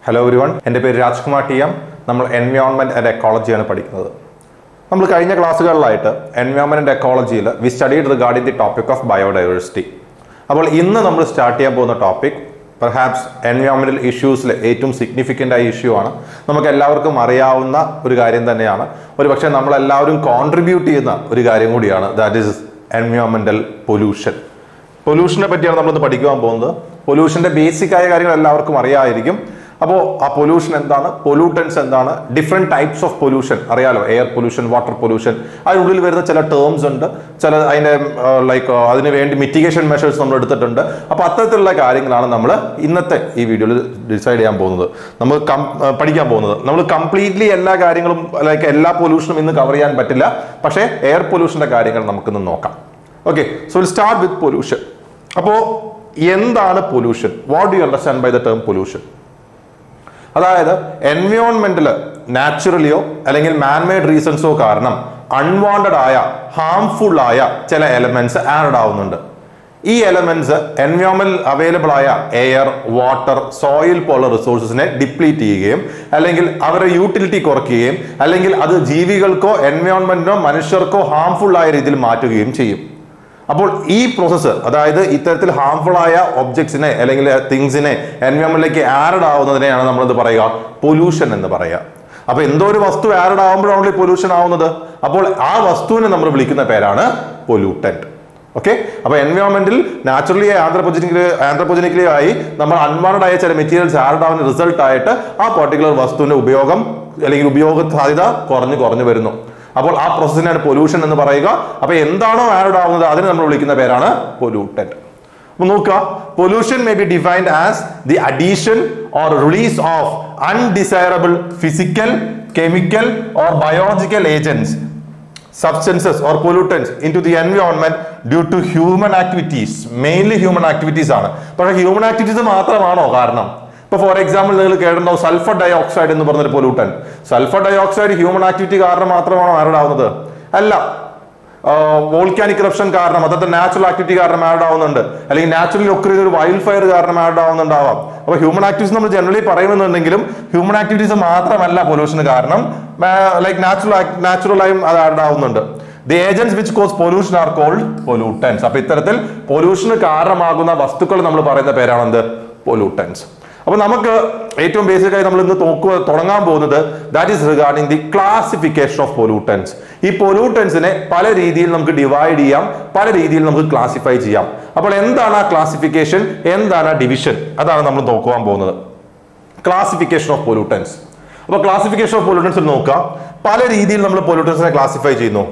Hello everyone, എൻ്റെ പേര് Rajkumar T M. നമ്മൾ എൻവയോൺമെൻറ്റ് ആൻഡ് എക്കോളജിയാണ് പഠിക്കുന്നത്. നമ്മൾ കഴിഞ്ഞ ക്ലാസ്സുകളിലായിട്ട് എൻവയോൺമെൻറ്റ് ആൻഡ് എക്കോളജിയിൽ we studied regarding the topic of biodiversity. അപ്പോൾ ഇന്ന് നമ്മൾ സ്റ്റാർട്ട് ചെയ്യാൻ പോകുന്ന ടോപ്പിക് പെർഹാപ്സ് എൻവയോൺമെൻറ്റൽ ഇഷ്യൂസിൽ ഏറ്റവും സിഗ്നിഫിക്കൻ്റ് ആയ ഇഷ്യൂ ആണ്. നമുക്ക് എല്ലാവർക്കും അറിയാവുന്ന ഒരു കാര്യം തന്നെയാണ്. ഒരു പക്ഷേ നമ്മളെല്ലാവരും കോൺട്രിബ്യൂട്ട് ചെയ്യുന്ന ഒരു കാര്യം കൂടിയാണ്. That is environmental pollution. പൊല്യൂഷനെ പറ്റിയാണ് നമ്മളിന്ന് പഠിക്കുവാൻ പോകുന്നത്. പൊല്യൂഷൻ്റെ ബേസിക് ആയ കാര്യങ്ങൾ എല്ലാവർക്കും അറിയാമായിരിക്കും. അപ്പോൾ ആ പൊല്യൂഷൻ എന്താണ്, പൊല്യൂട്ടൻസ് എന്താണ്, ഡിഫറെൻറ്റ് ടൈപ്സ് ഓഫ് പൊല്യൂഷൻ അറിയാലോ. എയർ പൊല്യൂഷൻ, വാട്ടർ പൊല്യൂഷൻ, അതിനുള്ളിൽ വരുന്ന ചില ടേംസ് ഉണ്ട്, ചില അതിൻ്റെ അതിന് വേണ്ടി മിറ്റിഗേഷൻ മെഷേഴ്സ് നമ്മൾ എടുത്തിട്ടുണ്ട്. അപ്പോൾ അത്തരത്തിലുള്ള കാര്യങ്ങളാണ് നമ്മൾ ഇന്നത്തെ ഈ വീഡിയോയിൽ ഡിസൈഡ് ചെയ്യാൻ പോകുന്നത്, നമ്മൾ പഠിക്കാൻ പോകുന്നത്. നമ്മൾ കംപ്ലീറ്റ്ലി എല്ലാ കാര്യങ്ങളും എല്ലാ പൊല്യൂഷനും ഇന്ന് കവർ ചെയ്യാൻ പറ്റില്ല. പക്ഷേ എയർ പൊല്യൂഷൻ്റെ കാര്യങ്ങൾ നമുക്കിന്ന് നോക്കാം. Okay, so will start with pollution. അപ്പോൾ എന്താണ് pollution? What do you understand by the term pollution? അതായത് എൻവയോൺമെന്റിൽ നാച്ചുറലിയോ അല്ലെങ്കിൽ മാൻമെയ്ഡ് റീസൺസോ കാരണം അൺവാണ്ടഡ് ആയ ഹാംഫുൾ ആയ ചില എലമെന്റ്സ് ആഡ് ആവുന്നുണ്ട്. ഈ എലമെന്റ്സ് എൻവയോൺമെന്റിൽ അവൈലബിൾ ആയ എയർ, വാട്ടർ, സോയിൽ പോലുള്ള റിസോഴ്സസിനെ ഡിപ്ലീറ്റ് ചെയ്യുകയും അല്ലെങ്കിൽ അവരുടെ യൂട്ടിലിറ്റി കുറയ്ക്കുകയും അല്ലെങ്കിൽ അത് ജീവികൾക്കോ എൻവയോൺമെന്റിനോ മനുഷ്യർക്കോ ഹാംഫുൾ ആയ രീതിയിൽ മാറ്റുകയും ചെയ്യും. അപ്പോൾ ഈ പ്രോസസ്സ്, അതായത് ഇത്തരത്തിൽ ഹാംഫുൾ ആയ ഒബ്ജക്ട്സിനെ അല്ലെങ്കിൽ തിങ്സിനെ എൻവയോൺമെന്റിലേക്ക് ആഡ് ആവുന്നതിനെയാണ് നമ്മളെന്ത് പറയുക? പൊല്യൂഷൻ എന്ന് പറയുക. അപ്പൊ എന്തോ ഒരു വസ്തു ആഡ് ആവുമ്പോഴാണല്ലോ പൊല്യൂഷൻ ആവുന്നത്. അപ്പോൾ ആ വസ്തുവിനെ നമ്മൾ വിളിക്കുന്ന പേരാണ് പൊല്യൂട്ടന്റ്. ഓക്കെ, അപ്പൊ എൻവയോൺമെന്റിൽ നാച്ചുറലി ആന്ത്രോപോജനിക്കലി ആയി നമ്മൾ അൺവാണ്ടഡ് ആയ ചില മെറ്റീരിയൽസ് ആഡ് ആവുന്ന റിസൾട്ട് ആയിട്ട് ആ പർട്ടിക്കുലർ വസ്തുവിന്റെ ഉപയോഗം അല്ലെങ്കിൽ ഉപയോഗ സാധ്യത കുറഞ്ഞു വരുന്നു. അപ്പോൾ ആ പ്രോസസ്സിനാണ് പൊല്യൂഷൻ എന്ന് പറയുക. അപ്പൊ എന്താണോ ആഡ് ആവുന്നത് അതിനെ നമ്മൾ വിളിക്കുന്ന പേരാണ് പൊല്യൂട്ടന്റ്. അപ്പൊ നോക്കുക, pollution may be defined as the addition or release of undesirable physical, chemical or biological agents, substances or pollutants into the environment due to human activities. Mainly human activities ആണ്. പക്ഷേ human activities മാത്രമാണോ കാരണം? ഇപ്പൊ for example നിങ്ങൾ കേട്ടിട്ടുണ്ടാവും sulphur dioxide എന്ന് പറഞ്ഞൊരു pollutant. Sulphur dioxide human activity കാരണം മാത്രമാണോ ആഡ് ആവുന്നത്? അല്ല. വോൾക്കാനിക് ഇറപ്ഷൻ കാരണം, അതായത് നാച്ചുറൽ ആക്ടിവിറ്റി കാരണം ആഡ് ആവുന്നുണ്ട്, അല്ലെങ്കിൽ നാച്ചുറലി ഒക്കർ ചെയ്ത ഒരു വൈൽഡ് ഫയർ കാരണം ആഡ് ആവുന്നുണ്ടാവാം. അപ്പൊ ഹ്യൂമൻ ആക്ടിവിറ്റീസ് നമ്മൾ ജനറലി പറയുമെന്നുണ്ടെങ്കിലും ഹ്യൂമൻ ആക്ടിവിറ്റീസ് മാത്രമല്ല പൊല്യൂഷന് കാരണം, ലൈക്ക് നാച്ചുറലായും അത് ആഡ് ആവുന്നുണ്ട്. The agents which cause pollution are called pollutants. അപ്പൊ ഇത്തരത്തിൽ പൊല്യൂഷന് കാരണമാകുന്ന വസ്തുക്കൾ നമ്മൾ പറയുന്ന പേരാണ് എന്ത്? പൊല്യൂട്ടൻസ്. അപ്പൊ നമുക്ക് ഏറ്റവും ബേസിക് ആയി നമ്മൾ ഇന്ന് തുടങ്ങാൻ പോകുന്നത് that is regarding the classification of pollutants. ഈ പൊല്യൂട്ടൻസിനെ പല രീതിയിൽ നമുക്ക് ഡിവൈഡ് ചെയ്യാം, പല രീതിയിൽ നമുക്ക് ക്ലാസിഫൈ ചെയ്യാം. അപ്പോൾ എന്താണ് ആ ക്ലാസിഫിക്കേഷൻ, എന്താണ് ആ ഡിവിഷൻ, അതാണ് നമ്മൾ നോക്കുവാൻ പോകുന്നത്. Classification of pollutants. അപ്പൊ ക്ലാസിഫിക്കേഷൻ ഓഫ് പൊല്യൂട്ടൻസ് നോക്കുക, പല രീതിയിൽ നമ്മൾ പൊല്യൂട്ടൻസിനെ ക്ലാസിഫൈ ചെയ്യുന്നു.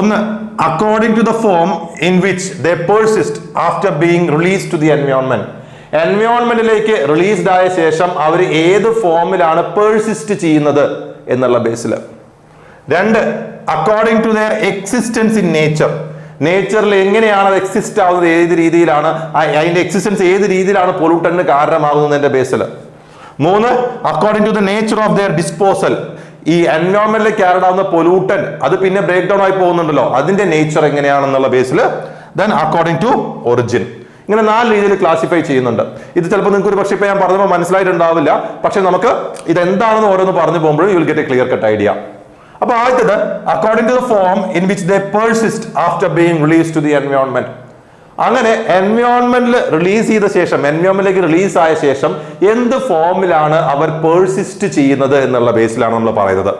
ഒന്ന്, according to the form in which they persist after being released to the environment. എൻവയോൺമെന്റിലേക്ക് റിലീസ്ഡ് ആയ ശേഷം അവർ ഏത് ഫോമിലാണ് പെർസിസ്റ്റ് ചെയ്യുന്നത് എന്നുള്ള ബേസിൽ. രണ്ട്, according to their existence in nature. നേച്ചറിൽ എങ്ങനെയാണ് അത് എക്സിസ്റ്റ് ആവുന്നത്, ഏത് രീതിയിലാണ് അതിന്റെ എക്സിസ്റ്റൻസ്, ഏത് രീതിയിലാണ് പൊല്യൂട്ടന്റിന് കാരണമാകുന്നതിന്റെ ബേസിൽ. മൂന്ന്, according to the nature of their disposal. ഈ എൻവയോൺമെന്റിലേക്ക് ആഡ് ആവുന്ന പൊല്യൂട്ടൻ അത് പിന്നെ ബ്രേക്ക് ഡൗൺ ആയി പോകുന്നുണ്ടല്ലോ, അതിന്റെ നേച്ചർ എങ്ങനെയാണെന്നുള്ള ബേസിൽ. Then according to origin. ഇങ്ങനെ 4 രീതിയിൽ ക്ലാസിഫൈ ചെയ്യുന്നുണ്ട്. ഇത് ചിലപ്പോൾ നിങ്ങൾക്ക് ഒരു പക്ഷേ ഇപ്പൊ ഞാൻ പറഞ്ഞപ്പോൾ മനസ്സിലായിട്ടുണ്ടാവില്ല, പക്ഷെ നമുക്ക് ഇതെന്താണെന്ന് ഓരോന്ന് പറഞ്ഞു പോകുമ്പോൾ you will get a clear cut idea. അപ്പൊ ആദ്യത്തേത്, according to the form in which they persist after being released to the environment. അങ്ങനെ എൻവയോൺമെന്റിൽ റിലീസ് ചെയ്ത ശേഷം, എൻവയോൺമെന്റിലേക്ക് റിലീസ് ആയ ശേഷം എന്ത് ഫോമിലാണ് അവർ പെർസിസ്റ്റ് ചെയ്യുന്നത് എന്നുള്ള ബേസിലാണ് നമ്മൾ പറയുന്നത്.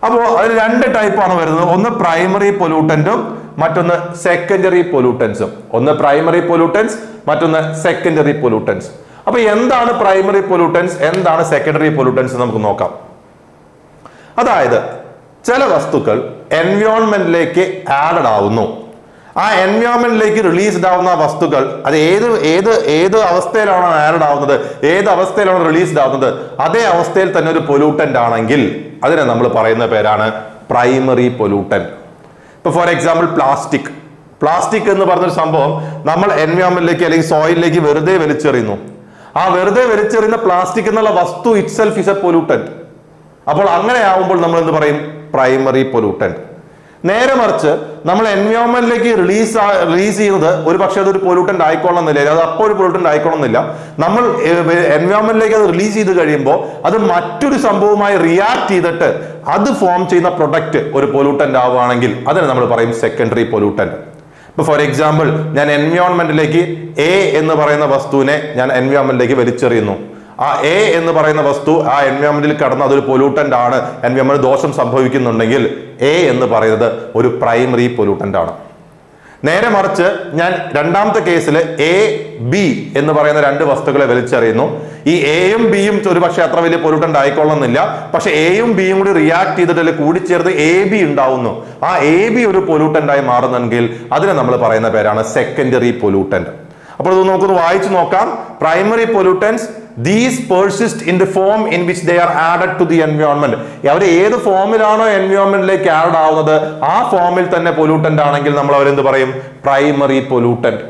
അപ്പോൾ അതിൽ 2 ടൈപ്പാണ് വരുന്നത്. ഒന്ന് പ്രൈമറി പൊല്യൂട്ടന്റും മറ്റൊന്ന് സെക്കൻഡറി പൊല്യൂട്ടൻസും. ഒന്ന് പ്രൈമറി പൊല്യൂട്ടൻസ്, മറ്റൊന്ന് സെക്കൻഡറി പൊല്യൂട്ടൻസ്. അപ്പൊ എന്താണ് പ്രൈമറി പൊല്യൂട്ടൻസ്, എന്താണ് സെക്കൻഡറി പൊല്യൂട്ടൻസ് നമുക്ക് നോക്കാം. അതായത് ചില വസ്തുക്കൾ എൻവയോൺമെന്റിലേക്ക് ആഡഡ് ആവുന്നു. ആ എൻവയോൺമെന്റിലേക്ക് റിലീസ്ഡ് ആവുന്ന വസ്തുക്കൾ അത് ഏത് അവസ്ഥയിലാണോ ആഡഡ് ആവുന്നത്, ഏത് അവസ്ഥയിലാണോ റിലീസ്ഡ് ആവുന്നത്, അതേ അവസ്ഥയിൽ തന്നെ ഒരു പൊല്യൂട്ടന്റ് ആണെങ്കിൽ അതിനെ നമ്മൾ പറയുന്ന പേരാണ് പ്രൈമറി പൊല്യൂട്ടന്റ്. ഇപ്പൊ ഫോർ എക്സാമ്പിൾ പ്ലാസ്റ്റിക് എന്ന് പറഞ്ഞൊരു സംഭവം നമ്മൾ എൻവയോൺമെന്റിലേക്ക് അല്ലെങ്കിൽ സോയിലിലേക്ക് വെറുതെ വലിച്ചെറിയുന്നു. ആ വെറുതെ വലിച്ചെറിയുന്ന പ്ലാസ്റ്റിക് എന്നുള്ള വസ്തു ഇറ്റ്സെൽഫ് ഇസ് എ പൊല്യൂട്ടന്റ്. അപ്പോൾ അങ്ങനെ ആവുമ്പോൾ നമ്മൾ എന്ത് പറയും? Primary pollutant. നേരെ മറിച്ച് നമ്മൾ എൻവയോൺമെന്റിലേക്ക് റിലീസ് ചെയ്യുന്നത് ഒരു പക്ഷേ അതൊരു പൊല്യൂട്ടന്റ് ആയിക്കൊള്ളുന്നില്ല, അത് അപ്പോൾ ഒരു പൊല്യൂട്ടന്റ് ആയിക്കൊള്ളുന്നില്ല. നമ്മൾ എൻവയോൺമെന്റിലേക്ക് അത് റിലീസ് ചെയ്ത് കഴിയുമ്പോൾ അത് മറ്റൊരു സംഭവവുമായി റിയാക്ട് ചെയ്തിട്ട് അത് ഫോം ചെയ്യുന്ന പ്രൊഡക്റ്റ് ഒരു പൊല്യൂട്ടന്റ് ആവുകയാണെങ്കിൽ അതിനെ നമ്മൾ പറയും സെക്കൻഡറി പൊല്യൂട്ടന്റ്. ഇപ്പൊ ഫോർ എക്സാമ്പിൾ, ഞാൻ എൻവയോൺമെന്റിലേക്ക് എ എന്ന് പറയുന്ന വസ്തുവിനെ ഞാൻ എൻവയോൺമെന്റിലേക്ക് വലിച്ചെറിയുന്നു. ആ എ എന്ന് പറയുന്ന വസ്തു ആ എൻവയോൺമെന്റിൽ കടന്ന് അതൊരു പൊല്യൂട്ടന്റ് ആണ്, എൻവയോൺമെന്റ് ദോഷം സംഭവിക്കുന്നുണ്ടെങ്കിൽ എ എന്ന് പറയുന്നത് ഒരു പ്രൈമറി പൊല്യൂട്ടന്റ് ആണ്. നേരെ മറിച്ച് ഞാൻ രണ്ടാമത്തെ കേസിൽ എ ബി എന്ന് പറയുന്ന രണ്ട് വസ്തുക്കളെ വലിച്ചെറിയുന്നു. ഈ എയും ബിയും ഒരു പക്ഷെ അത്ര വലിയ പൊല്യൂട്ടന്റ് ആയിക്കൊള്ളുന്നില്ല, പക്ഷെ എയും ബിയും കൂടി റിയാക്ട് ചെയ്തിട്ട് കൂടിച്ചേർത്ത് എ ബി ഉണ്ടാവുന്നു. ആ എ ബി ഒരു പൊല്യൂട്ടന്റ് ആയി മാറുന്നെങ്കിൽ അതിനെ നമ്മൾ പറയുന്ന പേരാണ് സെക്കൻഡറി പൊല്യൂട്ടന്റ്. അപ്പോൾ ഇത് നമുക്കൊന്ന് വായിച്ചു നോക്കാം. Primary pollutants, these persist in the form in which they are added to the environment. അവർ ഏത് ഫോമിലാണോ എൻവയോൺമെന്റിലേക്ക് ആഡ് ആവുന്നത് ആ ഫോമിൽ തന്നെ പൊല്യൂട്ടന്റ് ആണെങ്കിൽ നമ്മൾ അവരെന്ത് പറയും? Primary pollutant.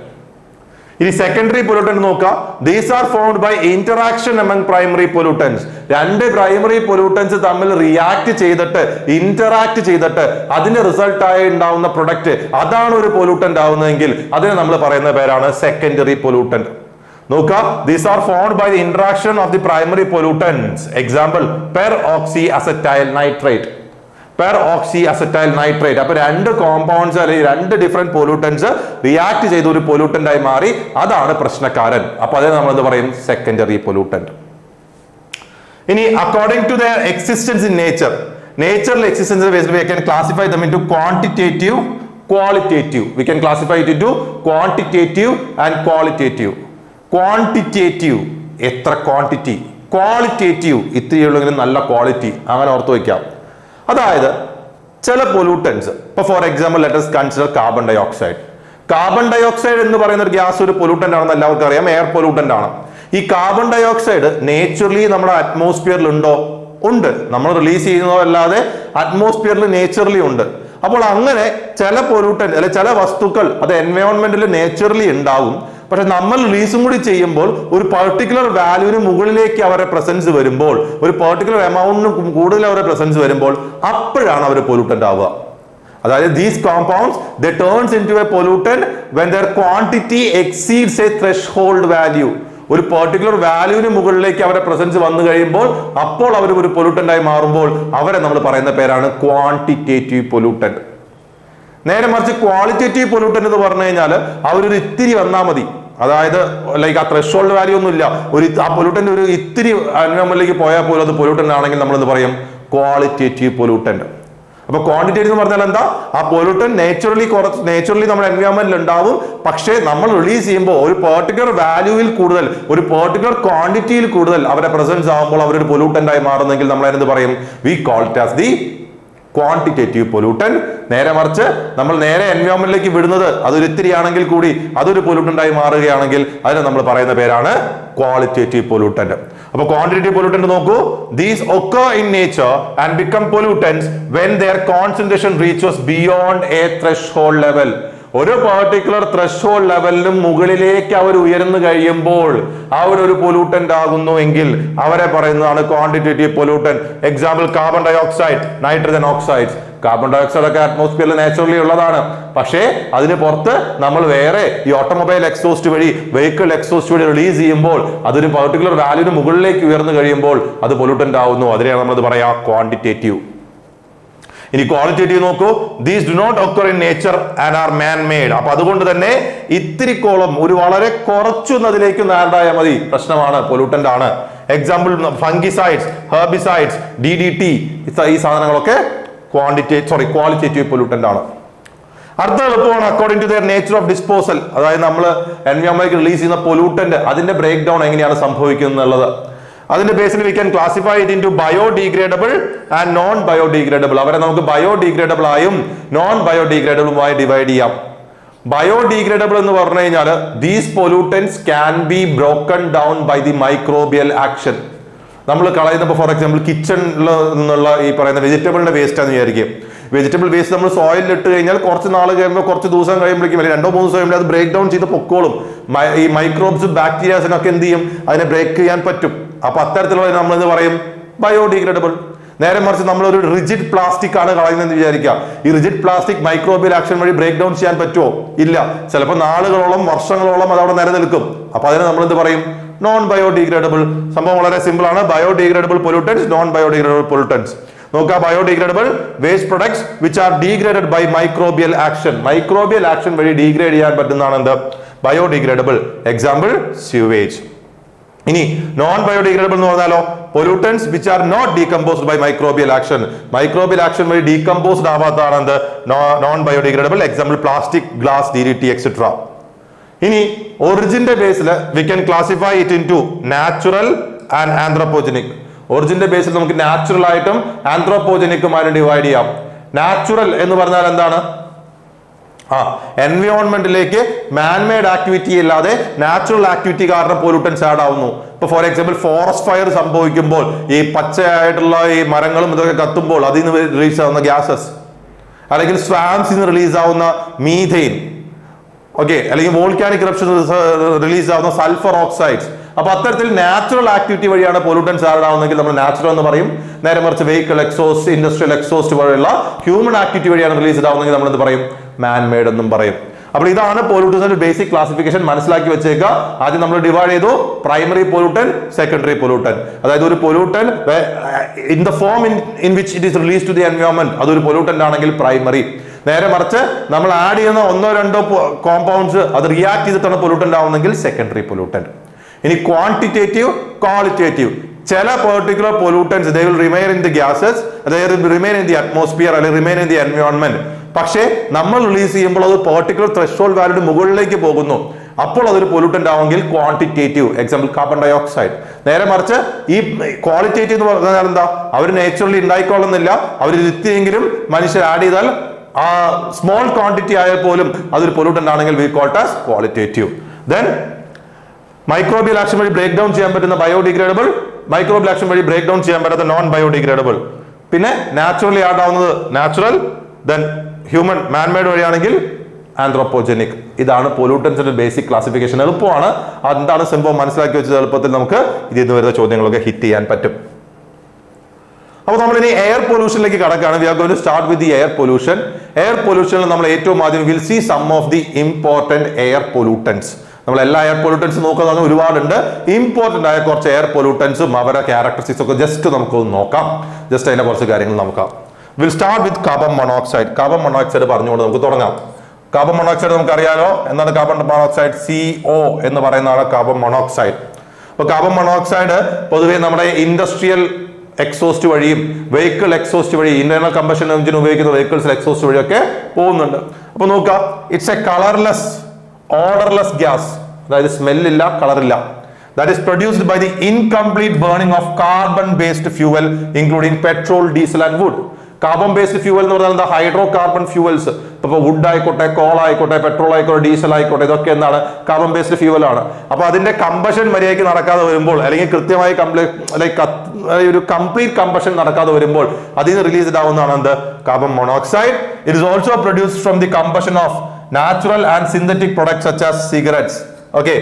ഇനി സെക്കൻഡറി പൊല്യൂട്ടന്റ് നോക്കുക. These are formed by interaction among primary pollutants. രണ്ട് പ്രൈമറി പൊല്യൂട്ടൻസ് തമ്മിൽ റിയാക്ട് ചെയ്തിട്ട് ഇന്ററാക്ട് ചെയ്തിട്ട് അതിന്റെ റിസൾട്ട് ആയി ഉണ്ടാവുന്ന പ്രൊഡക്റ്റ് അതാണ് ഒരു പൊല്യൂട്ടന്റ് ആവുന്നതെങ്കിൽ അതിനെ നമ്മൾ പറയുന്ന പേരാണ് സെക്കൻഡറി പൊല്യൂട്ടന്റ്. നോക്കുക, these are formed by the interaction of the primary pollutants. Example, peroxyacetyl nitrate. Peroxyacetyl nitrate. അപ്പൊ രണ്ട് കോമ്പൗണ്ട്സ് അല്ലെങ്കിൽ രണ്ട് ഡിഫറെന്റ് പൊല്യൂട്ടൻസ് റിയാക്ട് ചെയ്ത് ഒരു പൊല്യൂട്ടന്റ് ആയി മാറി, അതാണ് പ്രശ്നക്കാരൻ. അപ്പൊ അതിനെ നമ്മൾ എന്ത് പറയും? Secondary pollutant. ഇനി according to their existence in nature, natural existence based we can classify them into quantitative, qualitative. We can classify it into quantitative and qualitative. Quantitative എത്ര ക്വാണ്ടിറ്റി, ക്വാളിറ്റേറ്റീവ് ഇത്രയുള്ളെങ്കിലും നല്ല ക്വാളിറ്റി, അങ്ങനെ ഓർത്ത് വയ്ക്കാം. അതായത് ചില പൊല്യൂട്ടൻസ്, ഇപ്പൊ for example let us consider carbon dioxide. Carbon dioxide എന്ന് പറയുന്ന ഒരു ഗ്യാസ് ഒരു പൊല്യൂട്ടന്റ് ആണെന്ന് എല്ലാവർക്കും അറിയാം, എയർ പൊല്യൂട്ടന്റ് ആണ്. ഈ കാർബൺ ഡൈ ഓക്സൈഡ് നേച്ചുറലി നമ്മുടെ അറ്റ്മോസ്ഫിയറിൽ ഉണ്ടോ? ഉണ്ട്. നമ്മൾ റിലീസ് ചെയ്യുന്നതോ അല്ലാതെ അറ്റ്മോസ്ഫിയറിൽ നേച്ചുറലി ഉണ്ട്. അപ്പോൾ അങ്ങനെ ചില പൊല്യൂട്ടന്റ് അല്ലെ ചില വസ്തുക്കൾ അത് എൻവയോൺമെന്റിൽ നേച്ചുറലി ഉണ്ടാവും, പക്ഷെ നമ്മൾ റിലീസും കൂടി ചെയ്യുമ്പോൾ ഒരു പർട്ടിക്കുലർ വാല്യൂവിന് മുകളിലേക്ക് അവരുടെ പ്രസൻസ് വരുമ്പോൾ, ഒരു പർട്ടിക്കുലർ എമൗണ്ടിന് കൂടുതൽ അവരുടെ പ്രസൻസ് വരുമ്പോൾ അപ്പോഴാണ് അവർ പൊല്യൂട്ടന്റ് ആവുക. അതായത് these compounds they turns into a pollutant when their quantity exceeds a threshold value. ഒരു പർട്ടിക്കുലർ വാല്യൂവിന് മുകളിലേക്ക് അവരുടെ പ്രസൻസ് വന്നു കഴിയുമ്പോൾ അപ്പോൾ അവർ ഒരു പൊല്യൂട്ടന്റ് ആയി മാറുമ്പോൾ അവരെ നമ്മൾ പറയുന്ന പേരാണ് ക്വാണ്ടിറ്റേറ്റീവ് പൊല്യൂട്ടന്റ്. നേരെ മറിച്ച് ക്വാളിറ്റേറ്റീവ് പൊല്യൂട്ടന്റ് എന്ന് പറഞ്ഞു കഴിഞ്ഞാൽ അവരൊരു ഇത്തിരി വന്നാൽ മതി, അതായത് ലൈക്ക് ആ ത്രെഷ്ഹോൾഡ് വാല്യൂ ഒന്നും ഇല്ല, ആ പൊല്യൂട്ടന്റ് ഒരു ഇത്തിരി എൻവയോൺമെന്റിലേക്ക് പോയാൽ പോലും അത് പൊല്യൂട്ടന്റ് ആണെങ്കിൽ നമ്മൾ എന്ത് പറയും? Qualitative pollutant. അപ്പൊ ക്വാണ്ടിറ്റേറ്റീവ് എന്ന് പറഞ്ഞാൽ എന്താ? ആ പൊല്യൂട്ടന്റ് നേച്ചുറലി നമ്മുടെ എൻവയോൺമെന്റിൽ ഉണ്ടാവും, പക്ഷേ നമ്മൾ റിലീസ് ചെയ്യുമ്പോൾ ഒരു പെർട്ടിക്കുലർ വാല്യൂവിൽ കൂടുതൽ, ഒരു പെർട്ടിക്കുലർ ക്വാണ്ടിറ്റിയിൽ കൂടുതൽ അവരുടെ പ്രസൻസ് ആകുമ്പോൾ അവരൊരു പൊല്യൂട്ടന്റ് ആയി മാറുന്നെങ്കിൽ നമ്മൾ എന്ത് പറയും? We call it as the quantitative pollutant. നേരെ മറിച്ച് നമ്മൾ നേരെ എൻവയോൺമെന്റിലേക്ക് വിടുന്നത് അതൊരു ഇത്തിരി ആണെങ്കിൽ കൂടി അതൊരു പൊല്യൂട്ടന്റ് ആയി മാറുകയാണെങ്കിൽ അതിനെ നമ്മൾ പറയുന്ന പേരാണ് ക്വാളിറ്റേറ്റീവ് പൊല്യൂട്ടന്റ്. അപ്പൊ ക്വാണ്ടിറ്റേറ്റീവ് പൊല്യൂട്ടന്റ് നോക്കൂ. These occur in nature and become pollutants when their concentration reaches beyond a threshold level. ഒരു പർട്ടിക്കുലർ ത്രെഷ്ഹോൾഡ് ലെവലിനും മുകളിലേക്ക് അവർ ഉയർന്നു കഴിയുമ്പോൾ അവരൊരു പൊല്യൂട്ടന്റ് ആകുന്നു എങ്കിൽ അവരെ പറയുന്നതാണ് quantitative pollutant. Example carbon dioxide, nitrogen oxides. Carbon dioxide ഒക്കെ അറ്റ്മോസ്ഫിയറിൽ നാച്ചുറലി ഉള്ളതാണ്, പക്ഷേ അതിന് പുറത്ത് നമ്മൾ വേറെ ഈ ഓട്ടോമൊബൈൽ എക്സോസ്റ്റ് വഴി, വെഹിക്കിൾ എക്സോസ്റ്റ് വഴി റിലീസ് ചെയ്യുമ്പോൾ അതൊരു പർട്ടിക്കുലർ വാല്യൂവിന് മുകളിലേക്ക് ഉയർന്നു കഴിയുമ്പോൾ അത് പൊല്യൂട്ടന്റ് ആവുന്നു. അതിനെയാണ് നമ്മൾ പറയാ ക്വാണ്ടിറ്റേറ്റീവ്. ഇനി ക്വാളിറ്റേറ്റീവ് നോക്കൂ. These do not occur in nature and are man made. അപ്പൊ അതുകൊണ്ട് തന്നെ ഇത്തിരിക്കോളം ഒരു വളരെ കുറച്ചൊന്നതിലേക്ക് ആഡായാൽ മതി, പ്രശ്നമാണ്, പൊല്യൂട്ടന്റ് ആണ്. എക്സാമ്പിൾ ഫംഗിസൈഡ്സ്, ഹെർബിസൈഡ്സ്, DDT, ഈ സാധനങ്ങളൊക്കെ ക്വാളിറ്റേറ്റീവ് പൊല്യൂട്ടന്റ് ആണ്. അടുത്ത എളുപ്പമാണ് according to their nature of disposal. അതായത് നമ്മൾ എൻവയോൺമെന്റിലേക്ക് റിലീസ് ചെയ്യുന്ന പൊല്യൂട്ടന്റ് അതിന്റെ ബ്രേക്ക് ഡൗൺ എങ്ങനെയാണ് സംഭവിക്കുന്നത് എന്നുള്ളത്. അതിന്റെ ബേസിൽ we can classify it into biodegradable and non biodegradable. അവരെ നമുക്ക് ബയോഡീഗ്രേഡബിൾ ആയും നോൺ ബയോഡീഗ്രേഡബിളുമായി ഡിവൈഡ് ചെയ്യാം. ബയോഡീഗ്രേഡബിൾ എന്ന് പറഞ്ഞു കഴിഞ്ഞാൽ these pollutants can be broken down by the microbial action. നമ്മൾ കളയുന്നപ്പോൾ ഫോർ എക്സാമ്പിൾ കിച്ചണിൽ നിന്നുള്ള ഈ പറയുന്ന വെജിറ്റബിളിന്റെ വേസ്റ്റ് ആണെന്ന് വിചാരിക്കും. വെജിറ്റബിൾ വേസ്റ്റ് നമ്മൾ സോയിലിൽ ഇട്ട് കഴിഞ്ഞാൽ കുറച്ച് നാൾ കഴിയുമ്പോൾ, കുറച്ച് ദിവസം കഴിയുമ്പോഴേക്കും, അല്ലെങ്കിൽ 2-3 ദിവസം കഴിയുമ്പോൾ അത് ബ്രേക്ക് ഡൗൺ ചെയ്ത് പൊക്കോളും. ഈ മൈക്രോബ്സ്, ബാക്ടീരിയാസിനൊക്കെ എന്ത് ചെയ്യും? അതിനെ ബ്രേക്ക് ചെയ്യാൻ പറ്റും. അപ്പൊ അത്തരത്തിലുള്ള നമ്മൾ എന്ത് പറയും? ബയോഡീഗ്രേഡബിൾ. നേരെ മറിച്ച് നമ്മൾ ഒരു റിജിഡ് പ്ലാസ്റ്റിക് ആണ് കളയുന്നതെന്ന് വിചാരിക്കുക. ഈ റിജിഡ് പ്ലാസ്റ്റിക് മൈക്രോബിയൽ ആക്ഷൻ വഴി ബ്രേക്ക് ഡൗൺ ചെയ്യാൻ പറ്റുമോ? ഇല്ല. ചിലപ്പോൾ നാളുകളോളം വർഷങ്ങളോളം അത് അവിടെ നിലനിൽക്കും. അപ്പൊ അതിന് നമ്മൾ എന്ത് പറയും? Non biodegradable. സംഭവം വളരെ സിമ്പിൾ ആണ്. Biodegradable pollutants, non biodegradable pollutants. നോക്കുക, biodegradable waste products which are degraded by microbial action. Microbial action വഴി ഡീഗ്രേഡ് ചെയ്യാൻ പറ്റുന്നതാണ് എന്ത്? ബയോഡിഗ്രേഡബിൾ. Example sewage. ഇനി നോൺ ബയോഡിഗ്രേഡബിൾ എന്ന് പറഞ്ഞാലോ, pollutants which are not decomposed by microbial action. Microbial action വഴി decomposed ആവാത്തതാണ് എന്ത്? Non biodegradable. Example plastic, glass, DDT etcetera. ഇനി ഒറിജിന്റെ ബേസിൽ we can classify it in to natural and anthropogenic. ഒറിജിന്റെ ബേസിൽ നമുക്ക് നാച്ചുറൽ ആയിട്ടും ആന്ത്രോപോജനിക്കുമായിട്ട് ഡിവൈഡ് ചെയ്യാം. നാച്ചുറൽ എന്ന് പറഞ്ഞാൽ എന്താണ്? എൻവയോൺമെന്റിലേക്ക് മാൻമെയ്ഡ് ആക്ടിവിറ്റി ഇല്ലാതെ നാച്ചുറൽ ആക്ടിവിറ്റി കാരണം പൊല്യൂട്ടൻസ് ആഡ് ആവുന്നു. ഇപ്പൊ ഫോർ എക്സാമ്പിൾ ഫോറസ്റ്റ് ഫയർ സംഭവിക്കുമ്പോൾ ഈ പച്ചയായിട്ടുള്ള ഈ മരങ്ങളും ഇതൊക്കെ കത്തുമ്പോൾ അതിൽ നിന്ന് റിലീസ് ആവുന്ന ഗ്യാസസ്, അല്ലെങ്കിൽ സ്വാംസിൽ നിന്ന് റിലീസ് ആവുന്ന മീഥെയിൻ, ഓക്കെ, അല്ലെങ്കിൽ വോൾക്കാനിക് ഇറപ്ഷൻ റിലീസ് ആവുന്ന സൾഫർ ഓക്സൈഡ്സ്. അപ്പൊ അത്തരത്തിൽ നാച്ചുറൽ ആക്ടിവിറ്റി വഴിയാണ് പൊല്യൂട്ടൻസ് ആഡ് ആവുന്നതെങ്കിൽ നമ്മൾ നാച്ചുറൽ എന്ന് പറയും. നേരെ മറിച്ച് വെഹിക്കിൾ എക്സോസ്റ്റ്, ഇൻഡസ്ട്രിയൽ എക്സോസ്റ്റ് പോലെയുള്ള ഹ്യൂമൻ ആക്ടിവിറ്റി വഴിയാണ് റിലീസ്ഡ് ആവുന്നതെങ്കിൽ നമ്മൾ എന്ത് പറയും? മാൻമെയ്ഡ് എന്നും പറയും. അപ്പോൾ ഇതാണ് പൊല്യൂട്ടൻസിന്റെ ബേസിക് ക്ലാസിഫിക്കേഷൻ. മനസ്സിലാക്കി വെച്ചേക്കുക. ആദ്യം നമ്മൾ ഡിവൈഡ് ചെയ്തു പ്രൈമറി പൊല്യൂട്ടൻ, സെക്കൻഡറി പൊല്യൂട്ടൻ. അതായത് ഒരു pollutant in the form in which it is release to the environment, അതൊരു പൊല്യൂട്ടന്റ് ആണെങ്കിൽ പ്രൈമറി. നേരെ മറിച്ച് നമ്മൾ ആഡ് ചെയ്യുന്ന ഒന്നോ രണ്ടോ കോമ്പൗണ്ട്സ് അത് റിയാക്ട് ചെയ്തിട്ടാണ് പൊല്യൂട്ടന്റ് ആവുന്നെങ്കിൽ സെക്കൻഡറി പൊല്യൂട്ടന്റ്. ഇനി ക്വാണ്ടിറ്റേറ്റീവ്, ക്വാളിറ്റേറ്റീവ്. ചില particular pollutants they will remain in the gases, they will remain in the atmosphere, അല്ലെങ്കിൽ remain in the environment. പക്ഷേ നമ്മൾ റിലീസ് ചെയ്യുമ്പോൾ അത് പെർട്ടിക്കുലർ ത്രെഷോൾഡ് വാല്യൂയുടെ മുകളിലേക്ക് പോകുന്നു. അപ്പോൾ അതൊരു പൊല്യൂട്ടന്റ് ആവുമെങ്കിൽ quantitative. Example carbon dioxide. നേരെ മറിച്ച് ഈ ക്വാളിറ്റേറ്റീവ് എന്ന് പറഞ്ഞാൽ എന്താ? അവർ നേച്ചുറലി ഉണ്ടായിക്കൊള്ളുന്നില്ല. അവർ ഇത്തിരിയെങ്കിലും മനുഷ്യർ ആഡ് ചെയ്താൽ ആ സ്മോൾ ക്വാണ്ടിറ്റി ആയാൽ പോലും അതൊരു പൊല്യൂട്ടന്റ് ആണെങ്കിൽ we called as qualitative. Then microbial action വഴി ബ്രേക്ക് ഡൗൺ ചെയ്യാൻ പറ്റുന്ന ബയോഡിഗ്രേഡബിൾ, മൈക്രോബിയൽ ആക്ഷൻ വഴി ബ്രേക്ക് ഡൗൺ ചെയ്യാൻ പറ്റാത്ത നോൺ ബയോഡിഗ്രേഡബിൾ. പിന്നെ നാച്ചുറലി ആഡ് ആവുന്നത് നാച്ചുറൽ, ദെൻ ഹ്യൂമൻ മാൻമെയ്ഡ് വഴിയാണെങ്കിൽ ആന്ത്രോപോജനിക്. ഇതാണ് പൊല്യൂട്ടൻസിന്റെ ബേസിക് ക്ലാസിഫിക്കേഷൻ. എളുപ്പമാണ്. എന്താണ് സംഭവം മനസ്സിലാക്കി വെച്ചത് എളുപ്പത്തിൽ നമുക്ക് ഇതിൽ നിന്ന് വരുന്ന ചോദ്യങ്ങളൊക്കെ ഹിറ്റ് ചെയ്യാൻ പറ്റും. അപ്പോൾ നമ്മൾ ഇനി എയർ പൊല്യൂഷനിലേക്ക് കടക്കുകയാണ്. We are going to start with the air pollution. Air പൊല്യൂഷനിൽ നമ്മൾ ഏറ്റവും ആദ്യം will see some of the important air pollutants. നമ്മൾ എല്ലാ എയർ പൊല്യൂട്ടൻസ് നോക്കുന്നത് ഒരുപാടുണ്ട്. ഇമ്പോർട്ടന്റ് ആയ കുറച്ച് എയർ പൊല്യൂട്ടൻസും അവരുടെ ക്യാരക്ടറിസ്റ്റിക്സ് ഒക്കെ ജസ്റ്റ് നമുക്കൊന്ന് നോക്കാം. ജസ്റ്റ് അതിന്റെ കുറച്ച് കാര്യങ്ങൾ നോക്കാം. Will start with carbon monoxide. Carbon monoxide പറഞ്ഞുകൊണ്ട് നമുക്ക് തുടങ്ങാം. കാർബൺ മോണോക്സൈഡ് നമുക്കറിയാലോ എന്താണ് കാർബൺ മോണോക്സൈഡ്? CO എന്ന് പറയുന്നതാണ് കാർബൺ മോണോക്സൈഡ്. അപ്പൊ കാർബൺ മോണോക്സൈഡ് പൊതുവെ നമ്മുടെ ഇൻഡസ്ട്രിയൽ എക്സോസ്റ്റ് വഴിയും വെഹിക്കിൾ എക്സോസ്റ്റ് വഴി, ഇന്റേണൽ കമ്പഷൻ എഞ്ചിൻ ഉപയോഗിക്കുന്ന വെഹിക്കിൾസ് എക്സോസ്റ്റ് വഴിയൊക്കെ പോകുന്നുണ്ട്. അപ്പൊ നോക്കാം, it's A colourless odourless gas. അതായത് സ്മെല്ലില്ല, കളറില്ല. That is produced by the incomplete burning of carbon based fuel including petrol, diesel and wood. Carbon based fuel എന്ന് പറഞ്ഞാൽ എന്താ? Hydro carbon fuels. ഇപ്പൊ വുഡ് ആയിക്കോട്ടെ, കോൾ ആയിക്കോട്ടെ, പെട്രോൾ ആയിക്കോട്ടെ, ഡീസൽ ആയിക്കോട്ടെ, ഇതൊക്കെ എന്താണ്? കാർബൺ ബേസ്ഡ് ഫ്യൂവൽ ആണ്. അപ്പൊ അതിന്റെ കമ്പഷൻ മര്യാദയ്ക്ക് നടക്കാതെ വരുമ്പോൾ, അല്ലെങ്കിൽ കൃത്യമായി ഒരു കംപ്ലീറ്റ് കമ്പഷൻ നടക്കാതെ വരുമ്പോൾ അതിൽ നിന്ന് റിലീസ്ഡ് ആവുന്നതാണ് എന്ത്? Carbon monoxide. It is also produced from the combustion of natural and synthetic products such as cigarettes. Okay,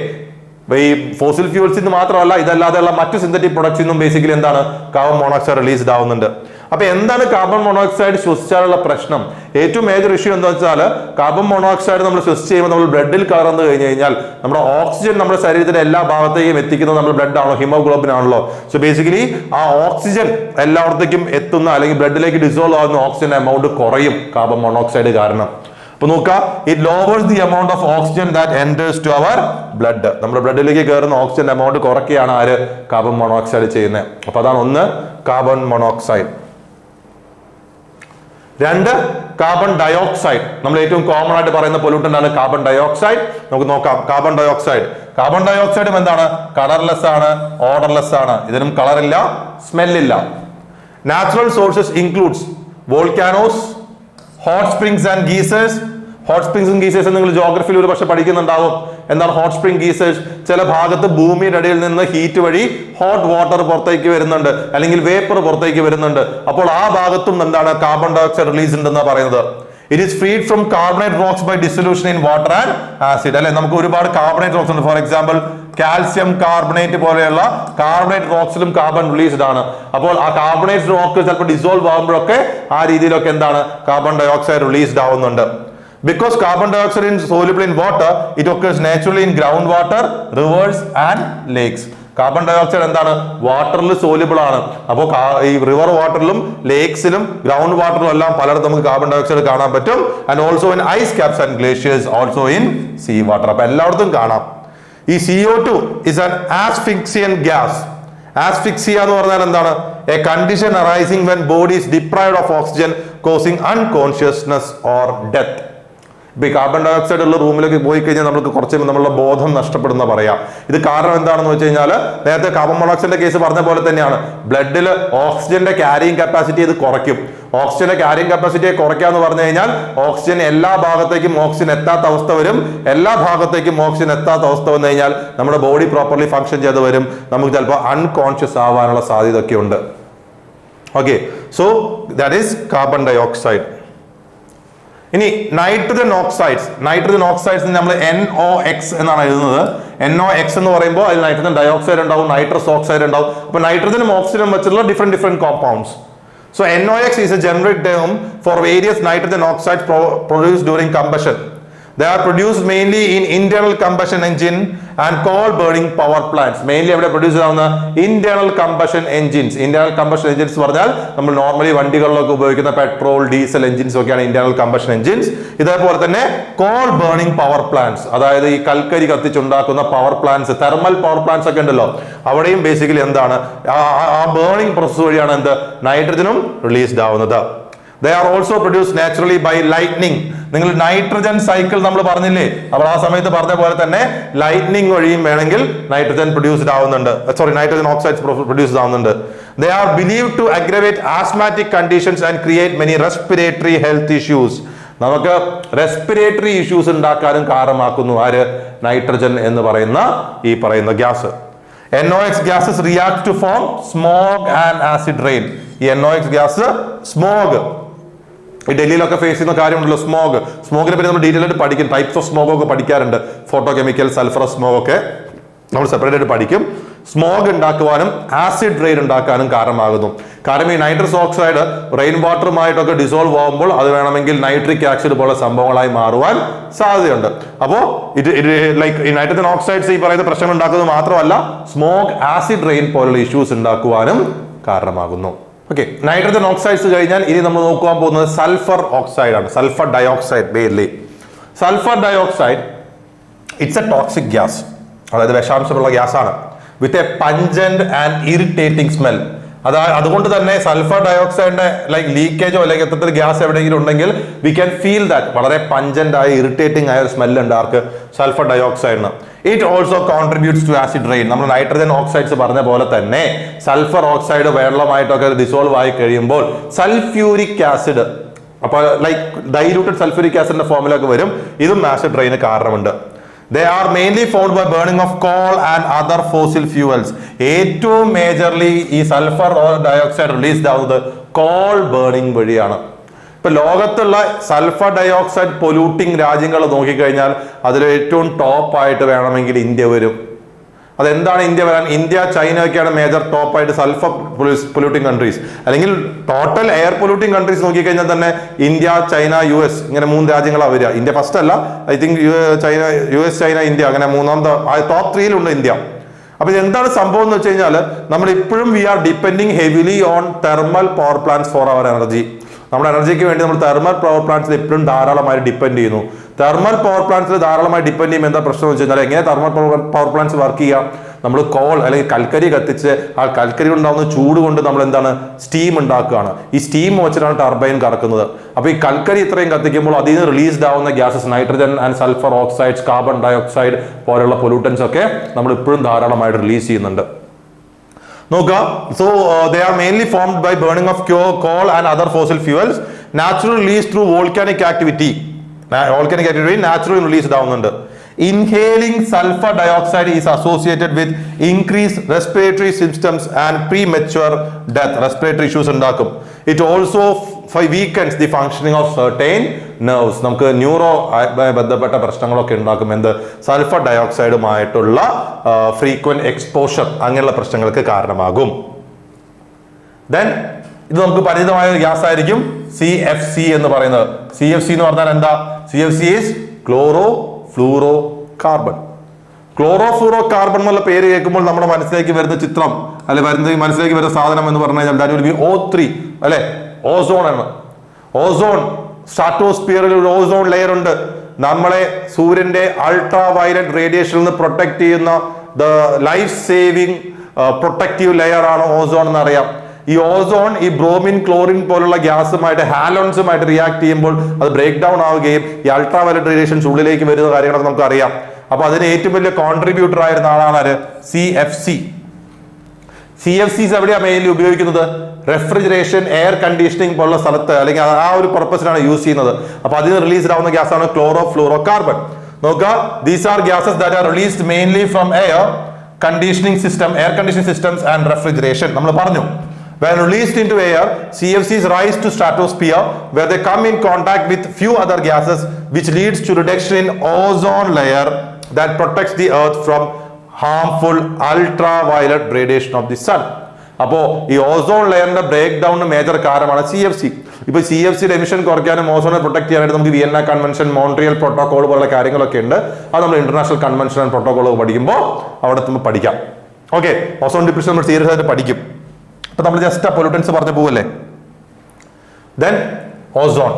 ഈ ഫോസിൽ ഫ്യൂൾസിൽ നിന്ന് മാത്രമല്ല, ഇതല്ലാതെയുള്ള മറ്റു സിന്തറ്റിക് പ്രൊഡക്ട്സിൽ നിന്നും ബേസിക്കലി എന്താണ്? കാർബൺ മോണോക്സൈഡ് റിലീസ്ഡ് ആവുന്നുണ്ട്. അപ്പൊ എന്താണ് കാർബൺ മോണോക്സൈഡ് ശ്വസിച്ചാലുള്ള പ്രശ്നം? ഏറ്റവും മേജർ ഇഷ്യൂ എന്താ വെച്ചാൽ, കാർബൺ മോണോക്സൈഡ് നമ്മൾ ശ്വസിച്ച് ചെയ്യുമ്പോൾ നമ്മൾ ബ്ലഡിൽ കലർന്നു കഴിഞ്ഞു കഴിഞ്ഞാൽ നമ്മുടെ ഓക്സിജൻ നമ്മുടെ ശരീരത്തിന്റെ എല്ലാ ഭാഗത്തേക്കും എത്തിക്കുന്നത് നമ്മുടെ ബ്ലഡ് ആണല്ലോ, ഹിമോഗ്ലോബിൻ ആണല്ലോ. സോ ബേസിക്കലി ആ ഓക്സിജൻ എല്ലായിടത്തേക്കും എത്തുന്ന അല്ലെങ്കിൽ ബ്ലഡിലേക്ക് ഡിസോൾവ് ആവുന്ന ഓക്സിജൻ എമൗണ്ട് കുറയും കാർബൺ മോണോക്സൈഡ് കാരണം. അപ്പൊ നോക്കുക, it lowers the amount of oxygen that enters to our blood. നമ്മുടെ ബ്ലഡിലേക്ക് കയറുന്ന ഓക്സിജൻ എമൗണ്ട് കുറയ്ക്കുകയാണ് ആര്? കാർബൺ മോണോക്സൈഡ് ചെയ്യുന്നത്. അപ്പൊ അതാണ് ഒന്ന്, കാർബൺ മോണോക്സൈഡ്. രണ്ട്, കാർബൺ ഡയോക്സൈഡ്. നമ്മൾ ഏറ്റവും കോമൺ ആയിട്ട് പറയുന്ന പൊല്യൂട്ടന്റ് ആണ് കാർബൺ ഡയോക്സൈഡ്. നമുക്ക് നോക്കാം. Carbon dioxide. കാർബൺ ഡയോക്സൈഡും എന്താണ്? കളർലെസ് ആണ്, ഓർഡർലെസ് ആണ്. ഇതിനും കളറില്ല, സ്മെല്ലില്ല. Natural sources includes volcanoes, hot springs and geysers. Hot സ്പ്രിങ്സും ഗീസേഴ്സും നിങ്ങൾ ജോഗ്രഫിയിൽ ഒരു പക്ഷെ പഠിക്കുന്നുണ്ടാവും. എന്താണ് ഹോട്ട് സ്പ്രിംഗ് ഗീസേഴ്സ്? ചില ഭാഗത്ത് ഭൂമിയുടെ അടിയിൽ നിന്ന് ഹീറ്റ് വഴി ഹോട്ട് വാട്ടർ പുറത്തേക്ക് വരുന്നുണ്ട്, അല്ലെങ്കിൽ വേപ്പർ പുറത്തേക്ക് വരുന്നുണ്ട്. അപ്പോൾ ആ ഭാഗത്തും എന്താണ്? കാർബൺ ഡയോക്സൈഡ് റിലീസ് ഉണ്ടെന്നാണ് പറയുന്നത്. It is freed from carbonate rocks by dissolution in water and acid. അല്ലെ, നമുക്ക് ഒരുപാട് കാർബണേറ്റ് റോക്സ് ഉണ്ട്. ഫോർ എക്സാമ്പിൾ കാൽസ്യം കാർബണേറ്റ് പോലെയുള്ള കാർബണേറ്റ് റോക്സിലും കാർബൺ റിലീസ്ഡ് ആണ്. അപ്പോൾ ആ കാർബണേറ്റ് റോക്ക് ചിലപ്പോൾ ഡിസോൾവ് ആകുമ്പോഴൊക്കെ ആ രീതിയിലൊക്കെ എന്താണ് കാർബൺ ഡൈ ഓക്സൈഡ് റിലീസ്ഡ് ആവുന്നുണ്ട്. Because carbon dioxide is soluble in water, it occurs naturally in groundwater, rivers and lakes. Carbon dioxide എന്താണ് വാട്ടറിൽ സോല്യൂബിൾ ആണ്. അപ്പോൾ ഈ റിവർ വാട്ടറിലും ലേക്സിലും ഗ്രൗണ്ട് വാട്ടറിലും എല്ലാം പലയിടത്തും നമുക്ക് കാർബൺ ഡൈ ഓക്സൈഡ് കാണാൻ പറ്റും. And also in ice caps and glaciers, also in sea water. അപ്പൊ എല്ലായിടത്തും കാണാം. ഈ CO2 is an asphyxiant gas. Asphyxia എന്ന് പറഞ്ഞാൽ എന്താണ്? A condition arising when body is deprived of oxygen, causing unconsciousness or death. ഇപ്പൊ ഈ കാർബൺ ഡൈ ഓക്സൈഡ് ഉള്ള റൂമിലേക്ക് പോയി കഴിഞ്ഞാൽ നമുക്ക് കുറച്ച് നമ്മളുടെ ബോധം നഷ്ടപ്പെടുന്ന പറയാം. ഇത് കാരണം എന്താണെന്ന് വെച്ച് കഴിഞ്ഞാൽ നേരത്തെ കാർബൺ മോണോക്സൈഡിന്റെ കേസ് പറഞ്ഞ പോലെ തന്നെയാണ്. ബ്ലഡിൽ ഓക്സിജന്റെ ക്യാരിയിങ് കപ്പാസിറ്റി ഇത് കുറയ്ക്കും. ഓക്സിജന്റെ ക്യാരിയിങ് കപ്പാസിറ്റിയെ കുറയ്ക്കാന്ന് പറഞ്ഞു കഴിഞ്ഞാൽ ഓക്സിജൻ എല്ലാ ഭാഗത്തേക്കും ഓക്സിജൻ എത്താത്ത അവസ്ഥ വരും. എല്ലാ ഭാഗത്തേക്കും ഓക്സിജൻ എത്താത്ത അവസ്ഥ വന്നു കഴിഞ്ഞാൽ നമ്മുടെ ബോഡി പ്രോപ്പർലി ഫങ്ഷൻ ചെയ്ത് വരും. നമുക്ക് ചിലപ്പോൾ അൺകോൺഷ്യസ് ആവാനുള്ള സാധ്യത ഒക്കെ ഉണ്ട്. Okay, so that is carbon dioxide. ഇനി നൈട്രജൻ ഓക്സൈഡ്സ്. നൈട്രജൻ ഓക്സൈഡ്സ് നമ്മൾ NOx എന്നാണ് എഴുതുന്നത്. NOx എന്ന് പറയുമ്പോൾ അതിൽ നൈട്രജൻ ഡൈ ഓക്സൈഡ് ഉണ്ടാവും, നൈട്രസ് ഓക്സൈഡ് ഉണ്ടാവും. അപ്പൊ നൈട്രജനും ഓക്സിജനും വെച്ചുള്ള different compounds. So NOx is a generic term for various nitrogen oxides produced during combustion. They are produced mainly in internal combustion engine and coal burning power plants. Mainly അവിടെ produce ആവുന്ന internal combustion engines. Internal combustion engines പറഞ്ഞാൽ നമ്മൾ normally വണ്ടികളിലൊക്കെ ഉപയോഗിക്കുന്ന petrol diesel engines ഒക്കെയാണ് internal combustion engines. ഇതേപോലെ തന്നെ coal burning power plants, അതായത് ഈ കൽക്കരി കത്തിച്ചുണ്ടാക്കുന്ന power plants, thermal power plants ഒക്കെ ഉണ്ടല്ലോ, അവിടെയും ബേസിക്കലി എന്താണ് ആ ബേണിംഗ് പ്രോസസ് വഴിയാണ് എന്ത് നൈട്രജനും റിലീസ്ഡ് ആവുന്നത്. They are also produced naturally by lightning. നിങ്ങൾ നൈട്രജൻ സൈക്കിൾ നമ്മൾ പറഞ്ഞില്ലേ, അപ്പോൾ ആ സമയത്ത് പറഞ്ഞ പോലെ തന്നെ ലൈറ്റ്നിങ് വഴിയും വേണമെങ്കിൽ നൈട്രജൻ പ്രൊഡ്യൂസ്ഡ് ആവുന്നുണ്ട്. നൈട്രജൻ ഓക്സൈഡ്സ് പ്രൊഡ്യൂസ്ഡ് ആവുന്നുണ്ട്. They are believed to aggravate asthmatic conditions and create many respiratory health issues. നമുക്ക് റെസ്പിറേറ്ററി ഇഷ്യൂസ് ഉണ്ടാക്കാനും കാരണമാക്കുന്നു ആര്? നൈട്രജൻ എന്ന് പറയുന്ന gas. NOx gases react to form smog and acid rain. ഈ NOx gas smog, ഈ ഡൽഹിയിലൊക്കെ face ചെയ്യുന്ന കാര്യമുണ്ടല്ലോ സ്മോഗിനെ പറ്റി നമ്മൾ ഡീറ്റെയിൽ ആയിട്ട് പഠിക്കും. ടൈപ്സ് ഓഫ് സ്മോഗ് ഒക്കെ പഠിക്കാറുണ്ട്. ഫോട്ടോ കെമിക്കൽ, സൾഫറസ് സ്മോഗ് ഒക്കെ നമ്മൾ സെപ്പറേറ്റ് ആയിട്ട് പഠിക്കും. സ്മോഗ് ഉണ്ടാക്കുവാനും ആസിഡ് റെയിൻ ഉണ്ടാക്കാനും കാരണമാകുന്നു. കാരണം ഈ നൈട്രസ് ഓക്സൈഡ് റെയിൻ വാട്ടറുമായിട്ടൊക്കെ ഡിസോൾവ് ആകുമ്പോൾ അത് വേണമെങ്കിൽ നൈട്രിക് ആസിഡ് പോലെ സംഭവങ്ങളായി മാറുവാൻ സാധ്യതയുണ്ട്. അപ്പോൾ ഈ നൈട്രജൻ ഓക്സൈഡ്സ് ഈ പറയുന്ന പ്രശ്നങ്ങൾ ഉണ്ടാക്കുന്നത് മാത്രമല്ല, സ്മോഗ് ആസിഡ് റെയിൻ പോലുള്ള ഇഷ്യൂസ് ഉണ്ടാക്കുവാനും കാരണമാകുന്നു. ഓക്കെ, നൈട്രജൻ ഓക്സൈഡ്സ് കഴിഞ്ഞാൽ ഇനി നമ്മൾ നോക്കാൻ പോകുന്നത് സൾഫർ ഓക്സൈഡ് ആണ്. Sulphur dioxide mainly. Sulphur dioxide it's a toxic gas, അതായത് വിഷാംശമുള്ള ഗ്യാസ് ആണ്. With a pungent and irritating smell. അതുകൊണ്ട് തന്നെ സൾഫർ ഡൈ ഓക്സൈഡിന്റെ ലീക്കേജോ അല്ലെങ്കിൽ എത്ര ഗ്യാസ് എവിടെയെങ്കിലും ഉണ്ടെങ്കിൽ വി ക്യാൻ ഫീൽ ദാറ്റ് വളരെ പഞ്ചന്റ് ആയ ഇറിറ്റേറ്റിംഗ് ആയ ഒരു സ്മെല്ല് ഉണ്ട് ആർക്ക്? സൾഫർ ഡൈ ഓക്സൈഡിന്. It also contributes to acid rain. നമ്മൾ നൈട്രജൻ ഓക്സൈഡ്സ് പറഞ്ഞ പോലെ തന്നെ സൾഫർ ഓക്സൈഡ് വെള്ളമായിട്ടൊക്കെ ഡിസോൾവ് ആയി കഴിയുമ്പോൾ സൾഫ്യൂരിക് ആസിഡ്, അപ്പൊ ഡൈലൂട്ടഡ് സൾഫ്യൂരിക് ആസിഡിന്റെ ഫോമിലൊക്കെ വരും. ഇതും ആസിഡ് റെയിന് കാരണമുണ്ട്. They are mainly formed by burning of coal and other fossil fuels. ഏറ്റവും മേജർലി ഈ സൾഫർ ഡയോക്സൈഡ് റിലീസ്ഡ് ആവുന്നത് കോൾ ബേണിംഗ് വഴിയാണ്. ഇപ്പൊ ലോകത്തുള്ള സൾഫർ ഡയോക്സൈഡ് പൊല്യൂട്ടിംഗ് രാജ്യങ്ങൾ നോക്കിക്കഴിഞ്ഞാൽ അതിൽ ഏറ്റവും ടോപ്പ് ആയിട്ട് വേണമെങ്കിൽ ഇന്ത്യ വരും. അതെന്താണ് ഇന്ത്യ വരാൻ? ഇന്ത്യ, ചൈന ഒക്കെയാണ് മേജർ ടോപ്പായിട്ട് സൾഫർ പൊല്യൂട്ടിംഗ് കൺട്രീസ്. അല്ലെങ്കിൽ ടോട്ടൽ എയർ പൊല്യൂട്ടിംഗ് കൺട്രീസ് നോക്കിക്കഴിഞ്ഞാൽ തന്നെ ഇന്ത്യ, ചൈന, US ഇങ്ങനെ 3 രാജ്യങ്ങളാണ് വരിക. ഇന്ത്യ ഫസ്റ്റ് അല്ല, I think US, China, India അങ്ങനെ മൂന്നാമത്തെ ടോപ്പ് 3-യിലുണ്ട് ഇന്ത്യ. അപ്പൊ എന്താണ് സംഭവം എന്ന് വെച്ച് കഴിഞ്ഞാൽ നമ്മൾ ഇപ്പോഴും we are depending heavily on thermal power plants for our energy. നമ്മുടെ എനർജിക്ക് വേണ്ടി നമ്മൾ തെർമൽ പവർ പ്ലാന്റ്സിൽ എപ്പോഴും ധാരാളമായി ഡിപ്പെൻഡ് ചെയ്യുന്നു. തെർമൽ പവർ പ്ലാന്റ്സിൽ ധാരാളമായി ഡിപ്പെൻഡ് ചെയ്യുമ്പോൾ എന്താ പ്രശ്നം എന്ന് വെച്ച് കഴിഞ്ഞാൽ എങ്ങനെ തെർമൽ പവർ പ്ലാന്റ്സ് വർക്ക് ചെയ്യാം? നമ്മൾ കോൾ അല്ലെങ്കിൽ കൽക്കരി കത്തിച്ച് ആ കൽക്കരി ഉണ്ടാകുന്ന ചൂട് കൊണ്ട് നമ്മൾ എന്താണ് സ്റ്റീം ഉണ്ടാക്കുകയാണ്. ഈ സ്റ്റീം വെച്ചിട്ടാണ് ടർബൈൻ കറക്കുന്നത്. അപ്പൊ ഈ കൽക്കരി ഇത്രയും കത്തിക്കുമ്പോൾ അതിൽ നിന്ന് റിലീസ്ഡ് ആവുന്ന gases nitrogen and sulphur oxides, carbon dioxide പോലുള്ള പൊല്യൂട്ടൻസ് ഒക്കെ നമ്മൾ ഇപ്പോഴും ധാരാളമായിട്ട് റിലീസ് ചെയ്യുന്നുണ്ട്. നോക്കുക, so they are mainly formed by burning of coal and other fossil fuels. Naturally released through volcanic activity. Naturally released ആവുന്നുണ്ട്. Inhaling sulfur dioxide is associated with increased respiratory symptoms and premature death. Respiratory issues ഉണ്ടാക്കും. It also weakens the functioning of certain nerves. നമുക്ക് neuro ബന്ധപ്പെട്ട പ്രശ്നങ്ങളൊക്കെ ഉണ്ടാക്കും. എന്ത്? Sulphur ഡയോക്സൈഡുമായിട്ടുള്ള frequent exposure അങ്ങനെയുള്ള പ്രശ്നങ്ങൾക്ക് കാരണമാകും. ദെൻ ഇത് നമുക്ക് പരിചിതമായ ഒരു ഗ്യാസ് ആയിരിക്കും CFC എന്ന് പറയുന്നത്. CFC എന്ന് പറഞ്ഞാൽ എന്താ? CFC is chloro fluoro carbon. Chloro fluoro carbon എന്നുള്ള പേര് കേൾക്കുമ്പോൾ നമ്മുടെ മനസ്സിലേക്ക് വരുന്ന ചിത്രം അല്ലെ മനസ്സിലേക്ക് വരുന്ന സാധനം എന്ന് പറഞ്ഞു കഴിഞ്ഞാൽ ദാറ്റ് വിൽ ബി O3 അല്ലെ, ഓസോൺ ആണ്. ഓസോൺ സ്ട്രാറ്റോസ്ഫിയറിൽ ഒരു ഓസോൺ ലെയർ ഉണ്ട്. നമ്മളെ സൂര്യന്റെ അൾട്രാ വയലറ്റ് റേഡിയേഷനിൽ നിന്ന് പ്രൊട്ടക്ട് ചെയ്യുന്ന the life saving protective layer ആണ് ഓസോൺ എന്നറിയാം. ഈ ഓസോൺ ഈ ബ്രോമിൻ ക്ലോറിൻ പോലുള്ള ഗ്യാസുമായിട്ട് ഹാലോൺസുമായിട്ട് റിയാക്ട് ചെയ്യുമ്പോൾ അത് ബ്രേക്ക് ഡൗൺ ആവുകയും ഈ അൾട്രാ വയലറ്റ് റേഡിയേഷൻസ് ഉള്ളിലേക്ക് വരുന്ന കാര്യങ്ങളൊക്കെ നമുക്ക് അറിയാം. അപ്പൊ അതിന് ഏറ്റവും വലിയ കോൺട്രിബ്യൂട്ടർ ആയിരുന്ന ആളാണ് ആര്? CFC. CFCs എവിടെയാണ് മെയിൻലി ഉപയോഗിക്കുന്നത്? റെഫ്രിജറേഷൻ, എയർ കണ്ടീഷനിങ് പോലുള്ള സ്ഥലത്ത് അല്ലെങ്കിൽ ആ ഒരു പർപ്പസിനാണ് യൂസ് ചെയ്യുന്നത്. അപ്പൊ അതിന് റിലീസ്ഡ് ആവുന്ന ഗ്യാസ് ആണ് ക്ലോറോ ഫ്ലൂറോ കാർബൺ. നോക്കുക, these R gases that are released mainly from air conditioning system, air conditioning systems and refrigeration. നമ്മൾ പറഞ്ഞു when released into air, CFCs rise to stratosphere where they come in contact with few other gases which leads to reduction in ozone layer that protects the earth from harmful ultraviolet radiation of the sun. അപ്പോ ഈ ozone ലെയറിന്റെ break ഡൗണിന് major കാരണമാണ് CFC. ഇപ്പൊ CFCയുടെ emission കുറയ്ക്കാനും ഓസോണെ protect ചെയ്യാനായിട്ട് നമുക്ക് Vienna convention, Montreal protocol പോലുള്ള കാര്യങ്ങളൊക്കെ ഉണ്ട്. അത് നമ്മൾ ഇന്റർനാഷണൽ കൺവെൻഷൻ ആൻഡ് പ്രോട്ടോകോൾ പഠിക്കുമ്പോൾ അവിടെ നമ്മൾ പഠിക്കാം. ഓക്കെ, ഓസോൺ ഡിപ്ലീഷൻ നമ്മൾ സീരിയസ് ആയിട്ട് പഠിക്കും. അപ്പൊ നമ്മൾ ജസ്റ്റ് പൊല്യൂട്ടൻസ് പറഞ്ഞു പോവല്ലേ. ദെൻ ഓസോൺ,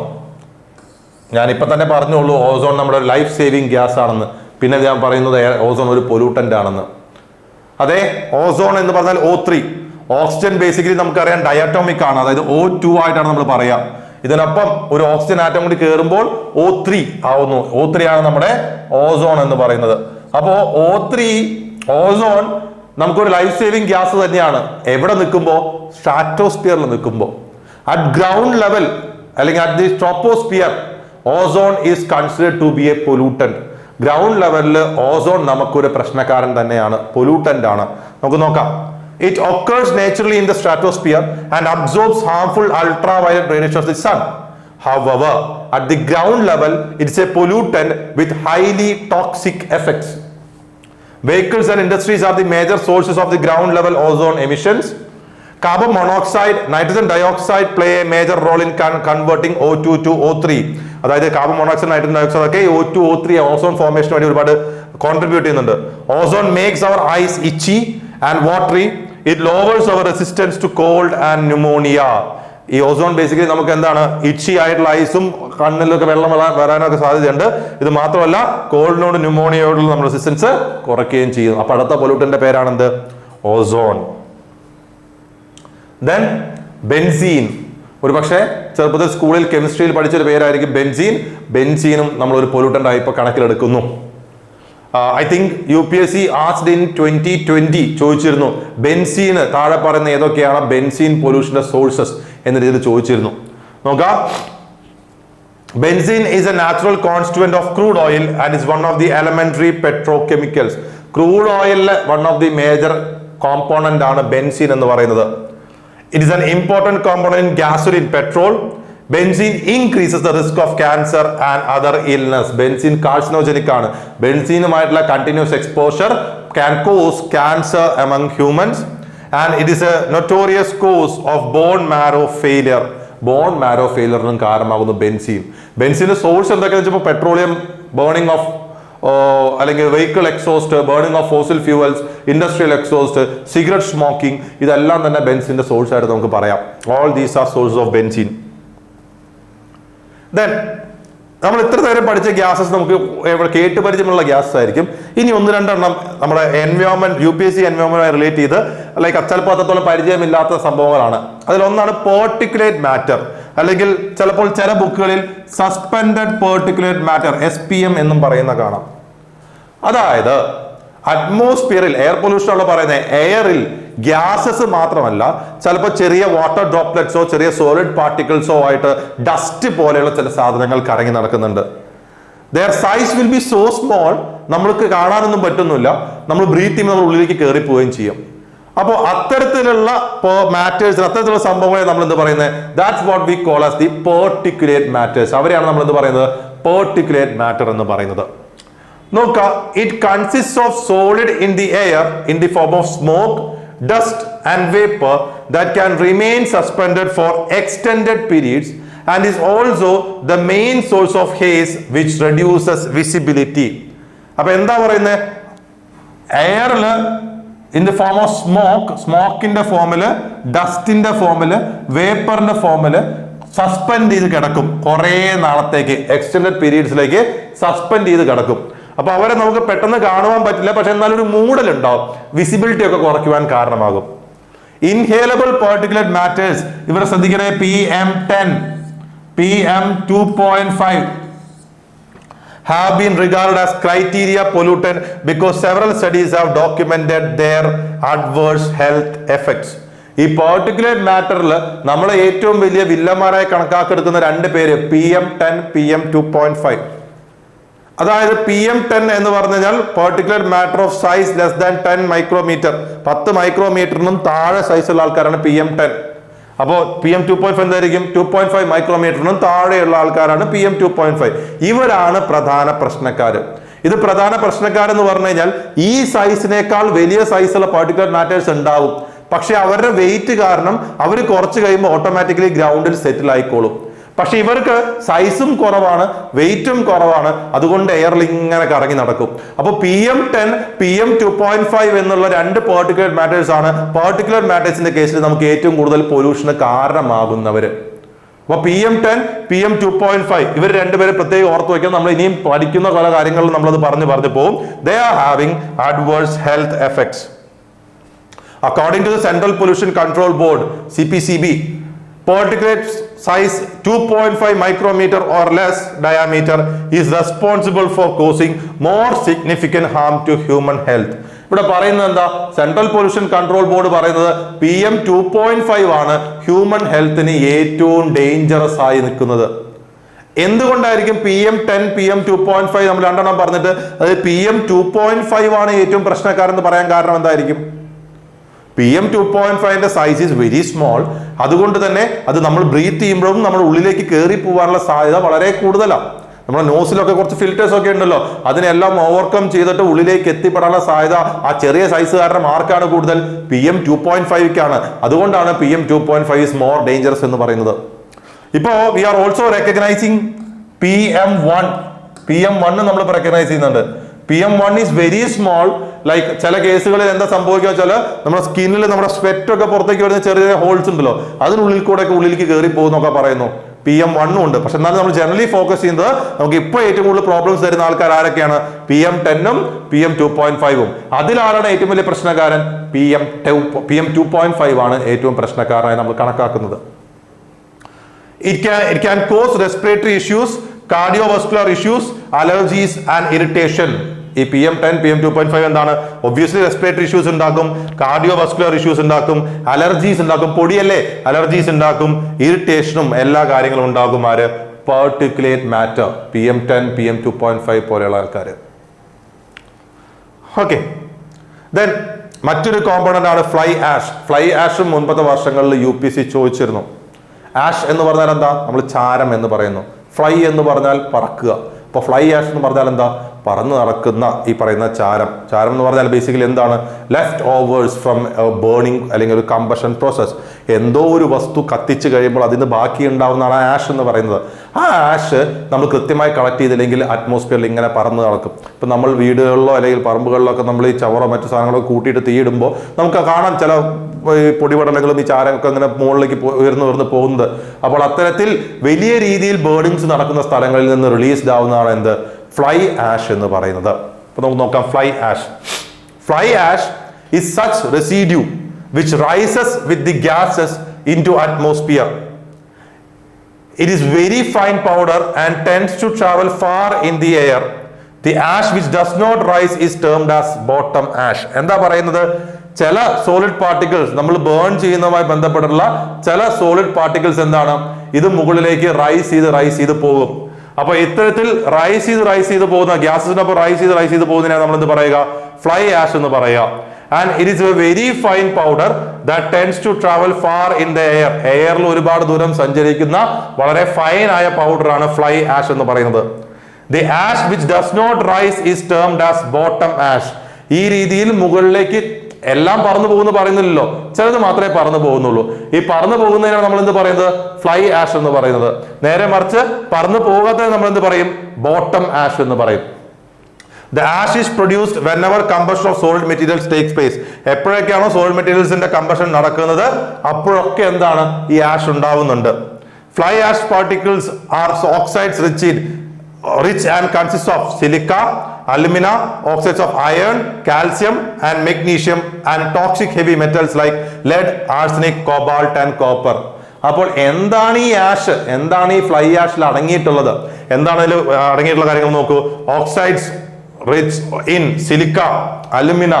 ഞാൻ ഇപ്പൊ തന്നെ പറഞ്ഞോളൂ ഓസോൺ നമ്മുടെ ലൈഫ് സേവിങ് ഗ്യാസ് ആണെന്ന്. പിന്നെ ഞാൻ പറയുന്നത് ഓസോൺ ഒരു പൊല്യൂട്ടന്റ് ആണെന്ന്. അതെ, ഓസോൺ എന്ന് പറഞ്ഞാൽ O3. ഓക്സിജൻ ബേസിക്കലി നമുക്കറിയാം ഡയറ്റോമിക് ആണ്, അതായത് O2 ആയിട്ടാണ് നമ്മൾ പറയാം. ഇതിനൊപ്പം ഒരു ഓക്സിജൻ ആറ്റം കൂടി കയറുമ്പോൾ O3 ആവുന്നു. O3 ആണ് നമ്മുടെ ഓസോൺ എന്ന് പറയുന്നത്. അപ്പോ O3 ഓസോൺ നമുക്കൊരു ലൈഫ് സേവിങ് ഗ്യാസ് തന്നെയാണ്. എവിടെ നിൽക്കുമ്പോൾ? സ്ട്രാറ്റോസ്ഫിയറിൽ നിൽക്കുമ്പോൾ. അറ്റ് ഗ്രൗണ്ട് ലെവൽ അല്ലെങ്കിൽ at the troposphere ozone is considered to be a pollutant. Ground ലെവലിൽ ഓസോൺ നമുക്കൊരു പ്രശ്നക്കാരൻ തന്നെയാണ്, പൊല്യൂട്ടന്റ് ആണ്. നമുക്ക് നോക്കാം. It occurs naturally in the stratosphere and absorbs harmful ultraviolet radiation of the sun. However, at the ground level, it is a pollutant with highly toxic effects. Vehicles and industries are the major sources of the ground level ozone emissions. Carbon monoxide, nitrogen dioxide play a major role in converting O2 to O3. അതായത് carbon monoxide, nitrogen dioxide ഒക്കെ O2 O3 ozone ഫോർമേഷന് വേണ്ടി ഒരുപാട് contribute ചെയ്യുന്നുണ്ട്. Ozone makes our eyes itchy and watery. It lowers our resistance to cold and pneumonia. ഈ ozone basically നമുക്ക് എന്താണ്? ഇച്ചി ആയിട്ടുള്ള ഐസും കണ്ണിലൊക്കെ വെള്ളം വരാനൊക്കെ സാധ്യതയുണ്ട്. ഇത് മാത്രമല്ല കോൾഡിനോട് ന്യൂമോണിയയോടുള്ള നമ്മൾ റെസിസ്റ്റൻസ് കുറയ്ക്കുകയും ചെയ്യും. അപ്പൊ അടുത്ത പൊല്യൂട്ടന്റെ പേരാണെന്ത്? ഓസോൺ. Then benzene. ഒരു പക്ഷേ ചെറുപ്പത്തിൽ സ്കൂളിൽ കെമിസ്ട്രിയിൽ പഠിച്ചൊരു പേരായിരിക്കും ബെൻസീൻ. ബെൻസീനും നമ്മൾ ഒരു പൊല്യൂട്ടന്റ് ആയി ഇപ്പൊ കണക്കിലെടുക്കുന്നു. I think UPSC asked in 2020 ചോദിച്ചിരുന്നു ബെൻസീന് താഴെ പറയുന്ന ഏതൊക്കെയാണ് ബെൻസീൻ പൊല്യൂഷന്റെ സോഴ്സസ് എന്ന രീതിയിൽ ചോദിച്ചിരുന്നു. നോക്കാം. Benzene is a natural constituent of crude oil and is one of the elementary petrochemicals. Crude ഓയിലിലെ one of the major component ആണ് ബെൻസീൻ എന്ന് പറയുന്നത്. It is an important component in gasoline, petrol. Benzene increases the risk of cancer and other illness. Benzene carcinogenic ആണ്. ബെൻസീനുമായിട്ടുള്ള continuous exposure can cause cancer among humans and it is a notorious cause of bone marrow failure. Bone marrow ഫെയിലറിനും കാരണമാകുന്നു benzene. ബെൻസീന്റെ source എന്തൊക്കെയാണെന്ന് വെച്ചപ്പോൾ petroleum burning of അല്ലെങ്കിൽ vehicle exhaust, burning of fossil fuels, industrial exhaust, cigarette smoking, ഇതെല്ലാം തന്നെ ബെൻസിന്റെ source ആയിട്ട് നമുക്ക് പറയാം. All these are sources of benzene. Then നമ്മൾ ഇത്ര നേരം പഠിച്ച ഗ്യാസസ് നമുക്ക് കേട്ട് പരിചയമുള്ള ഗ്യാസ് ആയിരിക്കും. ഇനി ഒന്ന് രണ്ടെണ്ണം നമ്മുടെ എൻവയോൺമെന്റ് UPSC എൻവയോൺമെന്റുമായി റിലേറ്റ് ചെയ്ത് ലൈക്ക് ചിലപ്പോൾ അത്രത്തോളം പരിചയമില്ലാത്ത സംഭവങ്ങളാണ്. അതിലൊന്നാണ് പാർട്ടിക്കുലേറ്റ് മാറ്റർ, അല്ലെങ്കിൽ ചിലപ്പോൾ ചില ബുക്കുകളിൽ സസ്പെൻഡഡ് പാർട്ടിക്കുലേറ്റ് മാറ്റർ SPM എന്നും പറയുന്ന കാണാം. അതായത് അറ്റ്മോസ്ഫിയറിൽ എയർ പൊല്യൂഷൻ ഉള്ള പറയുന്നത് എയറിൽ ഗ്യാസസ് മാത്രമല്ല, ചിലപ്പോൾ ചെറിയ വാട്ടർ ഡ്രോപ്ലെറ്റ്സോ ചെറിയ സോളിഡ് പാർട്ടിക്കിൾസോ ആയിട്ട് ഡസ്റ്റ് പോലെയുള്ള ചില സാധനങ്ങൾ കറങ്ങി നടക്കുന്നുണ്ട്. Their size will be so small, നമ്മൾക്ക് കാണാനൊന്നും പറ്റുന്നില്ല. നമ്മൾ ബ്രീത്ത് ചെയ്യുമ്പോൾ നമ്മൾ ഉള്ളിലേക്ക് കയറി പോവുകയും ചെയ്യും. അപ്പോൾ അത്തരത്തിലുള്ള മാറ്റേഴ്സ്, അത്തരത്തിലുള്ള സംഭവങ്ങളെ നമ്മൾ എന്ത് പറയുന്നത്, that's what we call as the particulate matters. അവരെയാണ് നമ്മൾ എന്ത് പറയുന്നത്, പാർട്ടിക്കുലേറ്റ് മാറ്റർ എന്ന് പറയുന്നത്. നോക്കുക, it consist of solid in the air in the form of smoke, dust and vapor that can remain suspended for extended periods and is also the main source of haze which reduces visibility. അപ്പോൾ എന്താ പറയുന്നത്, എയറില് in the form of സ്മോക്കിന്റെ ഫോമില്, ഡസ്റ്റിന്റെ ഫോമില്, വേപ്പറിന്റെ ഫോമില് സസ്പെൻഡ് ചെയ്ത് കിടക്കും കുറെ നാളത്തേക്ക്, എക്സ്റ്റെൻഡഡ് പീരീഡ്സിലേക്ക് സസ്പെൻഡ് ചെയ്ത് കിടക്കും. അപ്പൊ അവരെ നമുക്ക് പെട്ടെന്ന് കാണുവാൻ പറ്റില്ല, പക്ഷെ എന്നാലും ഒരു മൂടൽ ഉണ്ടാവും, വിസിബിലിറ്റി ഒക്കെ കുറയ്ക്കുവാൻ കാരണമാകും. ഇൻഹേലബിൾ പാർട്ടിക്കുലേറ്റ് മാറ്റേഴ്സ്, ഇവരെ ശ്രദ്ധിക്കണേ, PM10, PM2.5 have been regarded as criteria pollutant because several studies have documented their adverse health effects. ഈ പാർട്ടിക്കുലേറ്റ് മാറ്ററിൽ നമ്മൾ ഏറ്റവും വലിയ വില്ലന്മാരായി കണക്കാക്കെടുക്കുന്ന രണ്ട് പേര് PM10, PM2.5. അതായത് PM10 എന്ന് പറഞ്ഞു കഴിഞ്ഞാൽ particulate matter of size less than 10 micrometre, 10 മൈക്രോമീറ്ററിനും താഴെ സൈസുള്ള ആൾക്കാരാണ് PM10. അപ്പോൾ PM2.5 എന്തായിരിക്കും, 2.5 മൈക്രോമീറ്ററിനും താഴെയുള്ള ആൾക്കാരാണ് PM2.5. ഇവരാണ് പ്രധാന പ്രശ്നക്കാര്. ഇത് പ്രധാന പ്രശ്നക്കാരെന്ന് പറഞ്ഞു കഴിഞ്ഞാൽ ഈ സൈസിനേക്കാൾ വലിയ സൈസുള്ള പാർട്ടിക്കുലേറ്റ് മാറ്റേഴ്സ് ഉണ്ടാവും, പക്ഷെ അവരുടെ വെയിറ്റ് കാരണം അവർ കുറച്ച് കഴിയുമ്പോൾ ഓട്ടോമാറ്റിക്കലി ഗ്രൗണ്ടിൽ സെറ്റിൽ ആയിക്കോളും. പക്ഷെ ഇവർക്ക് സൈസും കുറവാണ്, വെയിറ്റും കുറവാണ്, അതുകൊണ്ട് എയറിൽ ഇങ്ങനെ കറങ്ങി നടക്കും. അപ്പോൾ PM10, PM2.5 എന്നുള്ള രണ്ട് പാർട്ടിക്കുലേറ്റ് മാറ്റേഴ്സ് ആണ് പാർട്ടിക്കുലേറ്റ് മാറ്റേഴ്സിന്റെ കേസിൽ നമുക്ക് ഏറ്റവും കൂടുതൽ പൊല്യൂഷന് കാരണമാകുന്നവര്. അപ്പൊ PM10, PM2.5 ഇവർ രണ്ടുപേരെ പ്രത്യേകം ഓർത്ത് വയ്ക്കാൻ നമ്മൾ ഇനിയും പഠിക്കുന്ന പല കാര്യങ്ങളും നമ്മളത് പറഞ്ഞു പോകും. They are having adverse health effects. According to the Central Pollution Control Board CPCB, particulate size 2.5 micrometer or less diameter is responsible for causing more significant harm to human health. ഇവിടെ പറയുന്നത് എന്താ, സെൻട്രൽ പൊല്യൂഷൻ കൺട്രോൾ ബോർഡ് പറയുന്നത് PM2.5 ആണ് human ഹെൽത്തിന് ഏറ്റവും dangerous ആയി നിൽക്കുന്നത്. എന്തുകൊണ്ടായിരിക്കും PM10, PM2.5 നമ്മൾ രണ്ടെണ്ണം പറഞ്ഞിട്ട് അത് PM2.5 ആണ് ഏറ്റവും പ്രശ്നക്കാരെന്ന് പറയാൻ കാരണം എന്തായിരിക്കും? PM2.5ന്റെ സൈസ് ഈസ് വെരി സ്മോൾ, അതുകൊണ്ട് തന്നെ അത് നമ്മൾ ബ്രീത്ത് ചെയ്യുമ്പോഴും നമ്മുടെ ഉള്ളിലേക്ക് കയറി പോകാനുള്ള സാധ്യത വളരെ കൂടുതലാണ്. നമ്മുടെ നോസിലൊക്കെ കുറച്ച് ഫിൽറ്റേഴ്സ് ഒക്കെ ഉണ്ടല്ലോ, അതിനെല്ലാം ഓവർകം ചെയ്തിട്ട് ഉള്ളിലേക്ക് എത്തിപ്പെടാനുള്ള സാധ്യത ആ ചെറിയ സൈസ് കാരണം ആർക്കാണ് കൂടുതൽ? PM2.5ക്കാണ്. അതുകൊണ്ടാണ് PM2.5 ഈസ് മോർ ഡേഞ്ചറസ് എന്ന് പറയുന്നത്. ഇപ്പോ V are also recognising PM1 നമ്മൾ റെക്കഗ്നൈസ് ചെയ്യുന്നുണ്ട്. PM1 is very small. Like ചില കേസുകളിൽ എന്താ സംഭവിക്കുക വെച്ചാൽ നമ്മുടെ സ്കിന്നിൽ നമ്മുടെ സ്വെറ്റ് ഒക്കെ പുറത്തേക്ക് വരുന്ന ചെറിയ ചെറിയ ഹോൾസ് ഉണ്ടല്ലോ, അതിനുള്ളിൽ കൂടെ ഒക്കെ ഉള്ളിലേക്ക് കയറി പോകുന്നൊക്കെ പറയുന്നു. PM1 ഉണ്ട്. പക്ഷെ എന്നാലും നമ്മൾ ജനറലി ഫോക്കസ് ചെയ്യുന്നത് നമുക്ക് ഇപ്പോൾ ഏറ്റവും കൂടുതൽ പ്രോബ്ലംസ് തരുന്ന ആൾക്കാർ ആരൊക്കെയാണ്? PM10ഉം PM2.5ഉം. അതിലാരാണ് ഏറ്റവും വലിയ പ്രശ്നക്കാരൻ? PM2.5 ആണ് ഏറ്റവും പ്രശ്നക്കാരനായി നമ്മൾ കണക്കാക്കുന്നത്. It can cause respiratory issues, cardiovascular issues, allergies and irritation. ഈ PM10, PM2.5 എന്താണ്? ഒബ്വിയസ്ലി റെസ്പിറേറ്ററി ഇഷ്യൂസ് ഉണ്ടാക്കും, കാർഡിയോവാസ്കുലർ ഇഷ്യൂസ് ഉണ്ടാക്കും, അലർജീസ് ഉണ്ടാക്കും, പൊടിയല്ലേ അലർജീസ് ഉണ്ടാക്കും, ഇറിറ്റേഷനും എല്ലാ കാര്യങ്ങളും ഉണ്ടാകും. ആര്? പാർട്ടിക്കുലേറ്റ് മാറ്റർ, PM10, PM2.5 പോലെയുള്ള ആൾക്കാർ. ഓക്കെ, ദെൻ മറ്റൊരു കോമ്പണന്റ് ആണ് ഫ്ലൈ ആഷ്. ഫ്ലൈ ആഷും മുൻപത്തെ വർഷങ്ങളിൽ UPSC ചോദിച്ചിരുന്നു. ആഷ് എന്ന് പറഞ്ഞാൽ എന്താ? നമ്മൾ ചാരം എന്ന് പറയുന്നു. ഫ്ലൈ എന്ന് പറഞ്ഞാൽ പറക്കുക. അപ്പോൾ ഫ്ലൈ ആഷ് എന്ന് പറഞ്ഞാൽ എന്താ? പറന്ന് നടക്കുന്ന ഈ പറയുന്ന ചാരം. ചാരം എന്ന് പറഞ്ഞാൽ ബേസിക്കലി എന്താണ്? ലെഫ്റ്റ് ഓവേഴ്സ് ഫ്രം ബേണിംഗ് അല്ലെങ്കിൽ ഒരു കമ്പഷൻ പ്രോസസ്. എന്തോ ഒരു വസ്തു കത്തിച്ച് കഴിയുമ്പോൾ അതിന് ബാക്കി ഉണ്ടാവുന്നതാണ് ആഷ് എന്ന് പറയുന്നത്. ആ ആഷ് നമ്മൾ കൃത്യമായി കളക്ട് ചെയ്തില്ലെങ്കിൽ അറ്റ്മോസ്ഫിയറിൽ ഇങ്ങനെ പറന്ന് നടക്കും. ഇപ്പം നമ്മൾ വീടുകളിലോ അല്ലെങ്കിൽ പറമ്പുകളിലോ ഒക്കെ നമ്മൾ ഈ ചവറോ മറ്റു സാധനങ്ങളൊക്കെ കൂട്ടിയിട്ട് തീയിടുമ്പോൾ നമുക്ക് കാണാം ചില പൊടിപടലങ്ങളും ഈ ചാരമൊക്കെ അങ്ങനെ മുകളിലേക്ക് ഉയർന്നു പോകുന്നത്. അപ്പോൾ അത്തരത്തിൽ വലിയ രീതിയിൽ ബേണിങ്സ് നടക്കുന്ന സ്ഥലങ്ങളിൽ നിന്ന് റിലീസ്ഡ് ആവുന്നതാണ് എന്ത്? ഫ്ലൈ ആഷ് എന്ന് പറയുന്നത്. അപ്പൊ നമുക്ക് നോക്കാം fly ash. Fly ash is such residue which rises with the gases into atmosphere. It is very fine powder and tends to travel far in the air. The ash which does not rise is termed as bottom ash. എന്താ പറയുന്നത്? ചില solid particles നമ്മൾ burn ചെയ്യുന്നതുമായി ബന്ധപ്പെട്ടുള്ള ചില solid particles എന്താണ്? ഇത് മുകളിലേക്ക് rice ചെയ്ത് പോകും. അപ്പൊ ഇത്തരത്തിൽ റൈസ് ചെയ്ത് പോകുന്ന ഗ്യാസസിനൊപ്പം റൈസ് ചെയ്ത് പോകുന്നതിനാണ് നമ്മൾ എന്ത് പറയുക? ഫ്ലൈ ആഷ് എന്ന് പറയുക. and it is a very fine powder that tends to travel far in the air. എയറിൽ ഒരുപാട് ദൂരം സഞ്ചരിക്കുന്ന വളരെ ഫൈൻ ആയ പൗഡർ ആണ് ഫ്ലൈ ആഷ് എന്ന് പറയുന്നത്. The ash which does not rise is termed as bottom ash. ഈ രീതിയിൽ മുകളിലേക്ക് എല്ലാം പറന്നു പോകുന്നു പറയുന്നില്ലല്ലോ, ചിലത് മാത്രമേ പറന്നു പോകുന്നുള്ളൂ. ഈ പറന്നു പോകുന്നതിനാണ് നമ്മൾ എന്ത് പറയുന്നത്? ഫ്ലൈ ആഷ് എന്ന് പറയുന്നത്. നേരെ മറിച്ച് പറന്നു പോകാത്തതിന് നമ്മൾ എന്ത് പറയും? ബോട്ടം ആഷ് എന്ന് പറയും. The ash is produced whenever combustion of solid materials takes place. എപ്പോഴൊക്കെയാണോ സോളിഡ് മെറ്റീരിയൽസിന്റെ കമ്പഷൻ നടക്കുന്നത് അപ്പോഴൊക്കെ എന്താണ് ഈ ആഷ് ഉണ്ടാവുന്നുണ്ട്. Fly ash particles are oxides rich and consists of silica, alumina, oxides of iron, calcium and magnesium and toxic heavy metals like lead, arsenic, cobalt and copper. അപ്പോൾ എന്താണ് ഈ ആഷ്, എന്താണ് ഈ ഫ്ലൈ ആഷിൽ അടങ്ങിയിട്ടുള്ളത്, എന്താണ് ഇതിൽ അടങ്ങിയിട്ടുള്ള കാര്യങ്ങൾ നോക്കൂ. Oxides rich in silica, alumina,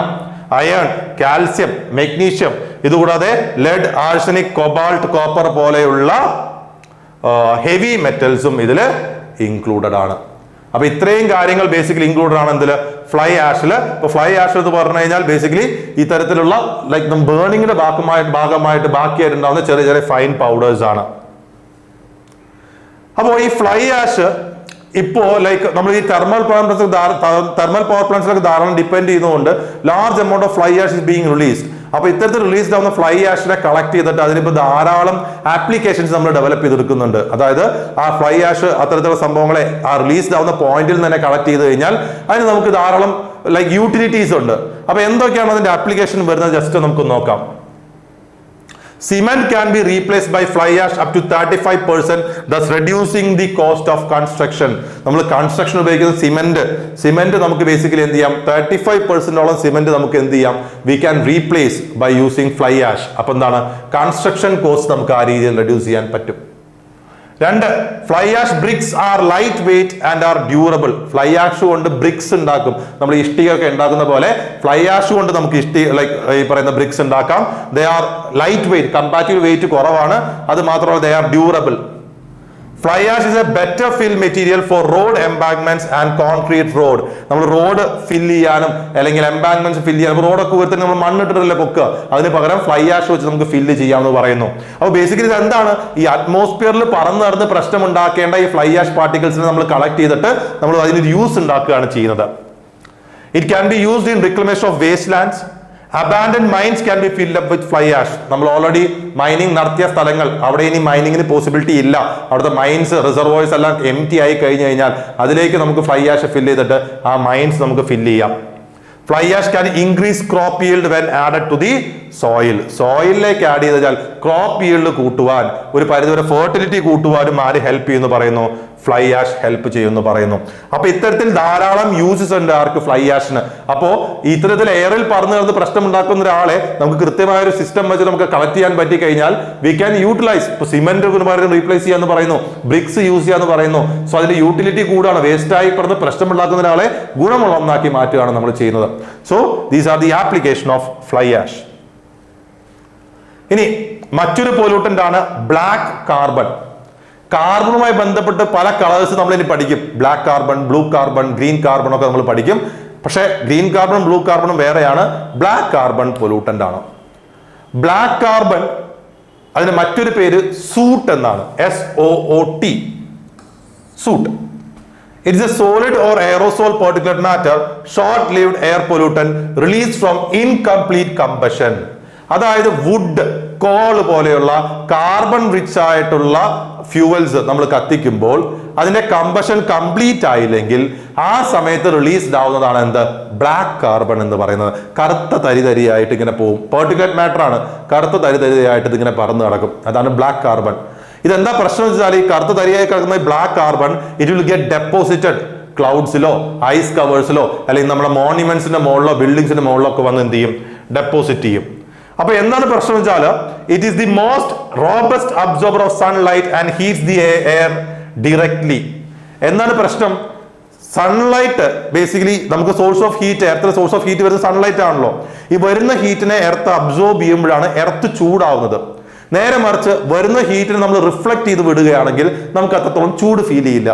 iron, calcium, magnesium, ഇതുകൂടാതെ ലെഡ്, ആഴ്സനിക്, കൊബാൾട്ട്, കോപ്പർ പോലെയുള്ള ഹെവി മെറ്റൽസും ഇതിൽ ഇൻക്ലൂഡഡ് ആണ്. അപ്പൊ ഇത്രയും കാര്യങ്ങൾ ബേസിക്കലി ഇൻക്ലൂഡഡ് ആണ് ഇതിൽ ഫ്ലൈ ആഷിൽ. ഇപ്പൊ ഫ്ലൈ ആഷ് എന്ന് പറഞ്ഞു കഴിഞ്ഞാൽ ബേസിക്കലി ഈ തരത്തിലുള്ള ലൈക്ക് ബേണിങ്ങിന്റെ ഭാഗമായിട്ട് ബാക്കിയായിട്ടുണ്ടാവുന്ന ചെറിയ ചെറിയ ഫൈൻ പൗഡേഴ്സ് ആണ്. അപ്പോൾ ഈ ഫ്ലൈ ആഷ് ഇപ്പോ ലൈക്ക് നമ്മൾ ഈ തെർമൽ പവർ പ്ലാന്റ്സിലൊക്കെ ധാരാളം ഡിപ്പെൻഡ് ചെയ്യുന്നതുകൊണ്ട് large amount of fly ash is being released. അപ്പൊ ഇത്തരത്തിൽ റിലീസ്ഡ് ആവുന്ന ഫ്ലൈ ആഷിനെ കളക്ട് ചെയ്തിട്ട് അതിനിപ്പോ ധാരാളം ആപ്ലിക്കേഷൻസ് നമ്മൾ ഡെവലപ്പ് ചെയ്തെടുക്കുന്നുണ്ട്. അതായത് ആ ഫ്ലൈ ആഷ് അത്തരത്തിലുള്ള സംഭവങ്ങളെ ആ റിലീസ്ഡ് ആവുന്ന പോയിന്റിൽ തന്നെ കളക്ട് ചെയ്ത് കഴിഞ്ഞാൽ അതിന് നമുക്ക് ധാരാളം ലൈക്ക് യൂട്ടിലിറ്റീസ് ഉണ്ട്. അപ്പൊ എന്തൊക്കെയാണ് അതിന്റെ ആപ്ലിക്കേഷൻ വരുന്നത് ജസ്റ്റ് നമുക്ക് നോക്കാം. Cement can be replaced by fly ash up to 35%, thus reducing the cost of construction. നമ്മൾ കൺസ്ട്രക്ഷൻ ഉപയോഗിക്കുന്ന സിമെന്റ് നമുക്ക് ബേസിക്കലി എന്ത് ചെയ്യാം? 35% സിമെന്റ് നമുക്ക് എന്ത് ചെയ്യാം? We can replace by using fly ash. അപ്പൊ എന്താണ്? കൺസ്ട്രക്ഷൻ കോസ്റ്റ് നമുക്ക് ആ രീതിയിൽ റെഡ്യൂസ് ചെയ്യാൻ പറ്റും. 2, fly ash bricks are light weight and are durable. Fly ash കൊണ്ട് ബ്രിക്സ് ഉണ്ടാക്കും. നമ്മൾ ഇഷ്ടികയൊക്കെ ഉണ്ടാക്കുന്ന പോലെ ഫ്ലൈ ആഷ് കൊണ്ട് നമുക്ക് ഈ പറയുന്ന ബ്രിക്സ് ഉണ്ടാക്കാം. They are light weight, comparative weight കുറവാണ്. അത് മാത്രമല്ല they are durable. Fly ash is a better fill material for road embankments and concrete road. നമ്മൾ റോഡ് ഫില്ല് ചെയ്യാനും അല്ലെങ്കിൽ എംബാങ്ക്മെന്റ്സ് ഫില്ല് ചെയ്യാനും റോഡൊക്കെ ഉയർത്തി നമ്മൾ മണ്ണിട്ടിട്ടല്ലേ പൊക്കുക, അതിന് പകരം ഫ്ലൈ ആഷ് വെച്ച് നമുക്ക് ഫില്ല് ചെയ്യാമെന്ന് പറയുന്നു. അപ്പോൾ ബേസിക്കലി ഇത് എന്താണ്? ഈ അറ്റ്മോസ്ഫിയറിൽ പറന്ന് നടന്ന് പ്രശ്നം ഉണ്ടാക്കേണ്ട ഈ ഫ്ലൈ ആഷ് പാർട്ടിക്കിൾസിനെ നമ്മൾ കളക്ട് ചെയ്തിട്ട് നമ്മൾ അതിനൊരു യൂസ് ഉണ്ടാക്കുകയാണ് ചെയ്യുന്നത്. It can be used in reclamation of waste lands. Abandoned mines can be filled up with fly ash. നമ്മൾ ഓൾറെഡി മൈനിങ് നടത്തിയ സ്ഥലങ്ങൾ, അവിടെ ഇനി മൈനിങ്ങിന് പോസിബിലിറ്റി ഇല്ല, അവിടുത്തെ മൈൻസ് റിസർവോയ്സ് എല്ലാം എം ടി ആയി കഴിഞ്ഞു കഴിഞ്ഞാൽ അതിലേക്ക് നമുക്ക് ഫ്ലൈ ആഷ് ഫില്ല് ചെയ്തിട്ട് ആ മൈൻസ് നമുക്ക് ഫില്ല് ചെയ്യാം. Fly ash can increase crop yield when added to the soil. സോയിലിലേക്ക് ആഡ് ചെയ്ത് കഴിഞ്ഞാൽ ക്രോപ്പ് yield കൂട്ടുവാൻ, ഒരു പരിധിവരെ ഫെർട്ടിലിറ്റി കൂട്ടുവാനും ആര് ഹെൽപ്പ് ചെയ്യുന്നു പറയുന്നു? ഫ്ലൈ ആഷ് ഹെൽപ്പ് ചെയ്യുമെന്ന് പറയുന്നു. അപ്പൊ ഇത്തരത്തിൽ ധാരാളം യൂസസ് ഉണ്ട് ആർക്ക്? ഫ്ലൈ ആഷിന്. അപ്പോ ഇത്തരത്തിൽ എയറിൽ പറന്ന് കിടന്ന് പ്രശ്നം ഉണ്ടാക്കുന്ന ഒരാളെ നമുക്ക് കൃത്യമായ ഒരു സിസ്റ്റം വെച്ച് നമുക്ക് കളക്ട് ചെയ്യാൻ പറ്റി കഴിഞ്ഞാൽ വി ക്യാൻ യൂട്ടിലൈസ്. ഇപ്പൊ സിമെന്റ് റീപ്ലേസ് ചെയ്യാന്ന് പറയുന്നു, ബ്രിക്സ് യൂസ് ചെയ്യാന്ന് പറയുന്നു. സോ അതിന്റെ യൂട്ടിലിറ്റി കൂടാണ്. വേസ്റ്റ് ആയി പറഞ്ഞ് പ്രശ്നം ഉണ്ടാക്കുന്ന ഒരാളെ ഗുണമുള്ള ഒന്നാക്കി മാറ്റുകയാണ് നമ്മൾ ചെയ്യുന്നത്. So these are the application of fly ash. ഇനി മറ്റൊരു പൊല്യൂട്ടന്റ് ആണ് ബ്ലാക്ക് കാർബൺ. കാർബണുമായി ബന്ധപ്പെട്ട് പല കളേഴ്സ് നമ്മൾ ഇനി പഠിക്കും. Black carbon, blue carbon, green carbon ഒക്കെ നമ്മൾ പഠിക്കും. പക്ഷേ ഗ്രീൻ കാർബണും ബ്ലൂ കാർബണും വേറെയാണ്. ബ്ലാക്ക് കാർബൺ പൊല്യൂട്ടന്റ് ആണ്. ബ്ലാക്ക് കാർബൺ അതിന് മറ്റൊരു പേര് സൂട്ട് എന്നാണ്. SOOT, suit. It is a solid or aerosol particulate matter, short-lived air pollutant released from incomplete combustion. അതായത് വുഡ്, കോൾ പോലെയുള്ള കാർബൺ റിച്ച് ആയിട്ടുള്ള ഫ്യൂവൽസ് നമ്മൾ കത്തിക്കുമ്പോൾ അതിന്റെ കമ്പഷൻ കംപ്ലീറ്റ് ആയില്ലെങ്കിൽ ആ സമയത്ത് റിലീസ്ഡ് ആവുന്നതാണ് എന്ത്? ബ്ലാക്ക് കാർബൺ എന്ന് പറയുന്നത്. കറുത്ത തരിതരിയായിട്ട് ഇങ്ങനെ പോകും. പെർട്ടിക്കുലേറ്റ് മാറ്റർ ആണ്. കറുത്ത തരിതരിയായിട്ട് ഇതിങ്ങനെ പറന്ന് നടക്കും. അതാണ് ബ്ലാക്ക് കാർബൺ. ഇതെന്താ പ്രശ്നം വെച്ചാൽ ഈ കറുത്ത തരിയായി കിടക്കുന്ന black carbon it will get deposited ക്ലൗഡ്സിലോ ഐസ് കവേഴ്സിലോ അല്ലെങ്കിൽ നമ്മുടെ മോണ്യുമെന്റ്സിന്റെ മുകളിലോ ബിൽഡിങ്സിന്റെ മുകളിലോ ഒക്കെ വന്ന് എന്ത് ചെയ്യും? ഡെപ്പോസിറ്റ് ചെയ്യും. അപ്പൊ എന്താണ് പ്രശ്നം വെച്ചാൽ it is the most robust absorber of sunlight and heats the air directly. എന്താണ് പ്രശ്നം? സൺലൈറ്റ് ബേസിക്കലി നമുക്ക് സോഴ്സ് ഓഫ് ഹീറ്റ്, എർത്തിലെ സോഴ്സ് ഓഫ് ഹീറ്റ് വരുന്നത് സൺലൈറ്റ് ആണല്ലോ. ഈ വരുന്ന ഹീറ്റിനെ എർത്ത് അബ്സോർബ് ചെയ്യുമ്പോഴാണ് എർത്ത് ചൂടാവുന്നത്. നേരെ മറിച്ച് വരുന്ന ഹീറ്റിനെ നമ്മൾ റിഫ്ലക്ട് ചെയ്ത് വിടുകയാണെങ്കിൽ നമുക്ക് അത്രത്തോളം ചൂട് ഫീൽ ചെയ്യില്ല.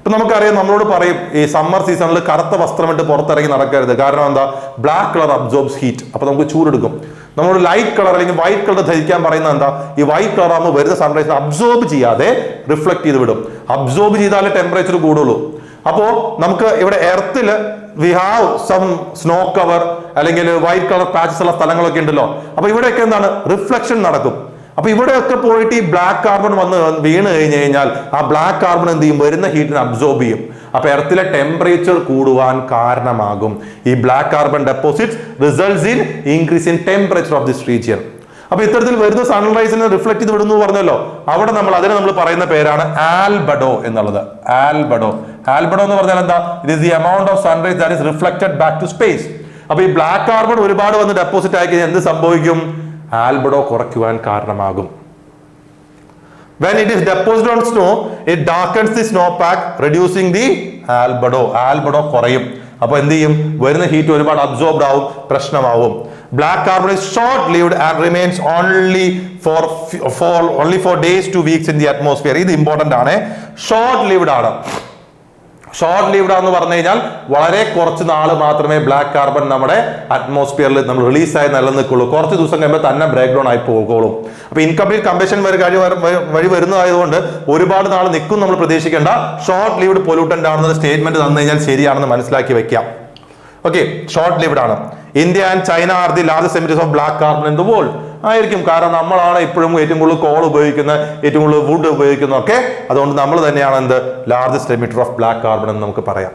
ഇപ്പൊ നമുക്കറിയാം, നമ്മളോട് പറയും ഈ സമ്മർ സീസണിൽ കറുത്ത വസ്ത്രമിട്ട് പുറത്തിറങ്ങി നടക്കരുത്. കാരണം എന്താ? Black colour absorbs heat. അപ്പൊ നമുക്ക് ചൂടെടുക്കും. നമ്മളോട് ലൈറ്റ് കളർ അല്ലെങ്കിൽ വൈറ്റ് കളർ ധരിക്കാൻ പറയുന്നത് എന്താ? ഈ വൈറ്റ് കളർ ആകുമ്പോൾ വരുന്ന സൺറൈസിനെ അബ്സോർബ് ചെയ്യാതെ റിഫ്ലക്ട് ചെയ്ത് വിടും. അബ്സോർബ് ചെയ്താലേ ടെമ്പറേച്ചർ കൂടുള്ളൂ. അപ്പോ നമുക്ക് ഇവിടെ എർത്തിൽ we have some snow cover അല്ലെങ്കിൽ വൈറ്റ് കളർ പാച്ചസ് ഉള്ള സ്ഥലങ്ങളൊക്കെ ഉണ്ടല്ലോ. അപ്പൊ ഇവിടെയൊക്കെ എന്താണ്? റിഫ്ലക്ഷൻ നടക്കും. അപ്പൊ ഇവിടെയൊക്കെ പോയിട്ട് ഈ ബ്ലാക്ക് കാർബൺ വന്ന് വീണ് കഴിഞ്ഞു കഴിഞ്ഞാൽ ആ ബ്ലാക്ക് കാർബൺ എന്ത് ചെയ്യും? വരുന്ന ഹീറ്റിനെ അബ്സോർബ് ചെയ്യും. അപ്പൊ എർത്തിലെ ടെമ്പറേച്ചർ കൂടുവാൻ കാരണമാകും. ഈ black carbon deposits results in increase in temperature of this region. അപ്പൊ ഇത്തരത്തിൽ വരുന്ന സൺറൈസിനെ റിഫ്ലക്ട് ചെയ്ത് വിടുന്നു പറഞ്ഞല്ലോ. അവിടെ അതിനെ നമ്മൾ പറയുന്ന പേരാണ് ആൽബഡോ എന്നുള്ളത്. ആൽബഡോ എന്ന് പറഞ്ഞാൽ എന്താ? It is the amount of sunrise that is reflected back to space. അപ്പൊ ഈ ബ്ലാക്ക് കാർബൺ ഒരുപാട് വന്ന് ഡെപ്പോസിറ്റ് ആയി കഴിഞ്ഞാൽ എന്ത് സംഭവിക്കും? ആൽബഡോ കുറയ്ക്കുവാൻ കാരണമാകും. When it is deposited on snow, it darkens the snowpack, reducing the albedo. Albedo കുറയും. അപ്പൊ എന്ത് ചെയ്യും? വരുന്ന ഹീറ്റ് ഒരുപാട് അബ്സോർബ്ഡ് ആവും, പ്രശ്നമാവും. Black carbon is short lived and remains only for days to weeks in the atmosphere. ഇത് important ആണ്. ഷോർട്ട് ലിവ്ഡ് ആണ്. ഷോർട്ട് ലിവ്ഡ് എന്ന് പറഞ്ഞു കഴിഞ്ഞാൽ വളരെ കുറച്ച് നാൾ മാത്രമേ ബ്ലാക്ക് കാർബൺ നമ്മുടെ അറ്റ്മോസ്ഫിയറിൽ നമ്മൾ റിലീസായി നിലനിൽക്കുള്ളൂ. കുറച്ച് ദിവസം കഴിയുമ്പോൾ തന്നെ ബ്രേക്ക് ഡൗൺ ആയി പോകുള്ളൂ. അപ്പൊ ഇൻകംപ്ലീറ്റ് കമ്പഷൻ വഴി വരുന്നതായതുകൊണ്ട് ഒരുപാട് നാൾ നിൽക്കും നമ്മൾ പ്രതീക്ഷിക്കേണ്ട. ഷോർട്ട് ലിവ്ഡ് പൊല്യൂട്ടന്റ് ആണെന്ന സ്റ്റേറ്റ്മെന്റ് തന്നു കഴിഞ്ഞാൽ ശരിയാണെന്ന് മനസ്സിലാക്കി വെക്കാം. ഓക്കെ, ഷോർട്ട് ലിവ്ഡ് ആണ്. India and China are the largest emitters of black carbon in the world. ആയിരിക്കും, കാരണം നമ്മളാണ് ഇപ്പോഴും ഏറ്റവും കൂടുതൽ കോൾ ഉപയോഗിക്കുന്നത്, ഏറ്റവും കൂടുതൽ വുഡ് ഉപയോഗിക്കുന്നത് ഒക്കെ. അതുകൊണ്ട് നമ്മൾ തന്നെയാണ് എന്ത്? Largest emitter of black carbon എന്ന് നമുക്ക് പറയാം.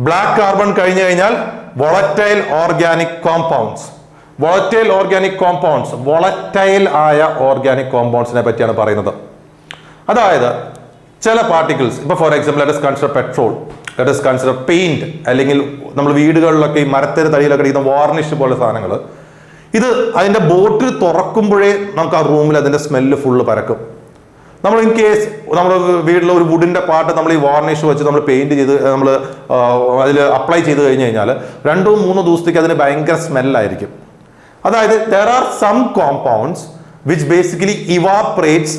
ബ്ലാക്ക് കാർബൺ കഴിഞ്ഞു കഴിഞ്ഞാൽ വോളറ്റൈൽ ഓർഗാനിക് കോമ്പൗണ്ട്സ്. വോളറ്റൈൽ ആയ ഓർഗാനിക് കോമ്പൗണ്ട്സിനെ പറ്റിയാണ് പറയുന്നത്. അതായത് ചില പാർട്ടിക്കിൾസ്, ഇപ്പൊ for example let us consider petrol, let us consider paint, അല്ലെങ്കിൽ നമ്മൾ വീടുകളിലൊക്കെ ഈ മരത്തിന് തടിയിലൊക്കെ ഇരിക്കുന്ന വാർണിഷ് പോലെ സാധനങ്ങൾ, ഇത് അതിന്റെ ബോട്ടിൽ തുറക്കുമ്പോഴേ നമുക്ക് ആ റൂമിൽ അതിന്റെ സ്മെല്ല് ഫുള്ള് പരക്കും. നമ്മൾ ഇൻ കേസ് നമ്മുടെ വീട്ടിലെ ഒരു വുഡിന്റെ പാർട്ട് നമ്മൾ ഈ വാർണിഷ് വെച്ച് നമ്മൾ പെയിന്റ് ചെയ്ത് നമ്മൾ അതിൽ അപ്ലൈ ചെയ്ത് കഴിഞ്ഞു കഴിഞ്ഞാൽ 2-3 ദിവസത്തേക്ക് അതിന് ഭയങ്കര സ്മെല്ലായിരിക്കും. അതായത് there are some compounds which basically evaporates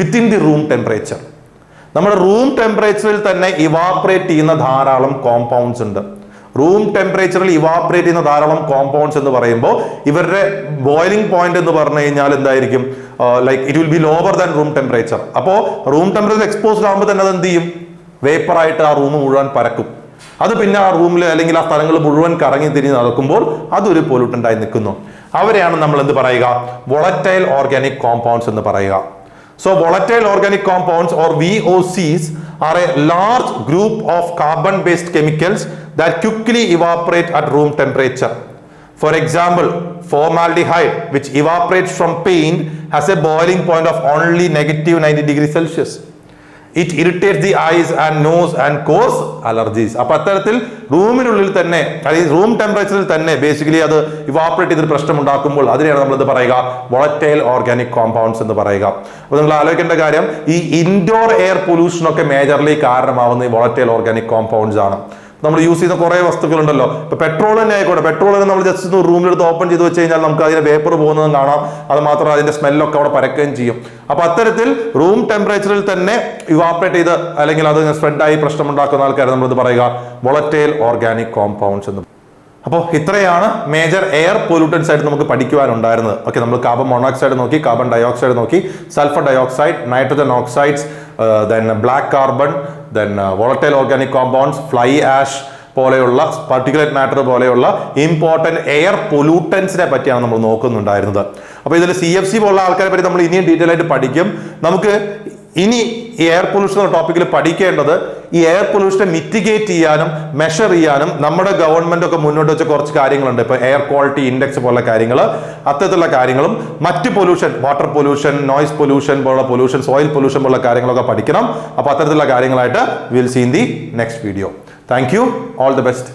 within the room temperature. നമ്മുടെ റൂം ടെമ്പറേച്ചറിൽ തന്നെ ഇവാപറേറ്റ് ചെയ്യുന്ന ധാരാളം കോമ്പൗണ്ട്സ് ഉണ്ട്. റൂം ടെമ്പറേച്ചറിൽ ഇവാപറേറ്റ് ചെയ്യുന്ന ധാരാളം കോമ്പൗണ്ട്സ് എന്ന് പറയുമ്പോൾ ഇവരുടെ ബോയിലിംഗ് പോയിന്റ് എന്ന് പറഞ്ഞു കഴിഞ്ഞാൽ എന്തായിരിക്കും? Like it will be lower than room temperature. അപ്പോൾ റൂം ടെമ്പറേച്ചർ എക്സ്പോസ്ഡ് ആകുമ്പോൾ തന്നെ അത് എന്ത് ചെയ്യും? വേപ്പറായിട്ട് ആ റൂം മുഴുവൻ പരക്കും. അത് പിന്നെ ആ റൂമിൽ അല്ലെങ്കിൽ ആ സ്ഥലങ്ങൾ മുഴുവൻ കറങ്ങി തിരിഞ്ഞ് നടക്കുമ്പോൾ അതൊരു പൊല്യൂട്ടന്റ് ആയി നിൽക്കുന്നു. അവരെയാണ് നമ്മൾ എന്ത് പറയുക? വോളറ്റൈൽ ഓർഗാനിക് കോമ്പൗണ്ട്സ് എന്ന് പറയുക. So volatile organic compounds or VOCs are a large group of carbon-based chemicals that quickly evaporate at room temperature. For example, formaldehyde, which evaporates from paint, has a boiling point of only -90 degrees Celsius. It irritates the eyes and nose and cause allergies. അപ്പൊ അത്തരത്തിൽ റൂമിനുള്ളിൽ തന്നെ, അതായത് room ടെമ്പറേച്ചറിൽ തന്നെ basically അത് evaporate ചെയ്തൊരു പ്രശ്നം ഉണ്ടാക്കുമ്പോൾ അതിനെയാണ് നമ്മൾ എന്ത് പറയുക? വോളറ്റൈൽ ഓർഗാനിക് കോമ്പൗണ്ട്സ് എന്ന് പറയുക. അപ്പൊ നിങ്ങൾ ആലോചിക്കേണ്ട കാര്യം, ഈ ഇൻഡോർ എയർ പൊല്യൂഷനൊക്കെ മേജർലി കാരണമാവുന്ന ഈ വോളറ്റൈൽ ഓർഗാനിക് കോമ്പൗണ്ട്സ് ആണ്. നമ്മൾ യൂസ് ചെയ്യുന്ന കുറെ വസ്തുക്കളുണ്ടല്ലോ. ഇപ്പൊ പെട്രോൾ തന്നെ ആയിക്കോട്ടെ, പെട്രോൾ തന്നെ നമ്മൾ ജസ്റ്റ് റൂമിലെടുത്ത് ഓപ്പൺ ചെയ്ത് വെച്ച് കഴിഞ്ഞാൽ നമുക്ക് അതിന്റെ വേപ്പർ പോകുന്നതും കാണാം. അത് മാത്രമല്ല അതിന്റെ സ്മെല്ലൊക്കെ അവിടെ പരക്കുകയും ചെയ്യും. അപ്പൊ അത്തരത്തിൽ റൂം ടെമ്പറേച്ചറിൽ തന്നെ ഇവാപറേറ്റ് ചെയ്ത് അല്ലെങ്കിൽ അത് സ്പ്രെഡായി പ്രശ്നമുണ്ടാക്കുന്ന ആൾക്കാരെ നമ്മൾ ഇത് പറയുക വോളറ്റൈൽ ഓർഗാനിക് കോമ്പൗണ്ട്സ് എന്ന്. അപ്പോൾ ഇത്രയാണ് മേജർ എയർ പൊല്യൂട്ടൻസ് ആയിട്ട് നമുക്ക് പഠിക്കുവാനുണ്ടായിരുന്നത്. ഓക്കെ, നമ്മൾ കാർബൺ മോണോക്സൈഡ് നോക്കി, കാർബൺ ഡയോക്സൈഡ് നോക്കി, sulphur dioxide, nitrogen oxides, then black carbon, then volatile organic compounds, fly ash പോലെയുള്ള പാർട്ടിക്കുലേറ്റ് മാറ്റർ പോലെയുള്ള ഇമ്പോർട്ടൻറ്റ് എയർ പൊല്യൂട്ടൻസിനെ പറ്റിയാണ് നമ്മൾ നോക്കുന്നുണ്ടായിരുന്നത്. അപ്പോൾ ഇതിൽ CFC പോലുള്ള ആൾക്കാരെ പറ്റി നമ്മൾ ഇനിയും ഡീറ്റെയിൽ ആയിട്ട് പഠിക്കും. നമുക്ക് ഇനി ഈ എയർ പൊല്യൂഷൻ എന്ന ടോപ്പിക്കിൽ പഠിക്കേണ്ടത് ഈ എയർ പൊല്യൂഷനെ മിറ്റിഗേറ്റ് ചെയ്യാനും മെഷർ ചെയ്യാനും നമ്മുടെ ഗവൺമെന്റ് ഒക്കെ മുന്നോട്ട് വെച്ച കുറച്ച് കാര്യങ്ങളുണ്ട്. ഇപ്പൊ എയർ ക്വാളിറ്റി ഇൻഡെക്സ് പോലുള്ള കാര്യങ്ങൾ, അത്തരത്തിലുള്ള കാര്യങ്ങളും മറ്റ് pollution, water pollution, noise pollution പോലുള്ള പൊല്യൂഷൻ, സോയിൽ പൊല്യൂഷൻ പോലുള്ള കാര്യങ്ങളൊക്കെ പഠിക്കണം. അപ്പൊ അത്തരത്തിലുള്ള കാര്യങ്ങളായിട്ട് will see in the next video. Thank you, all the best.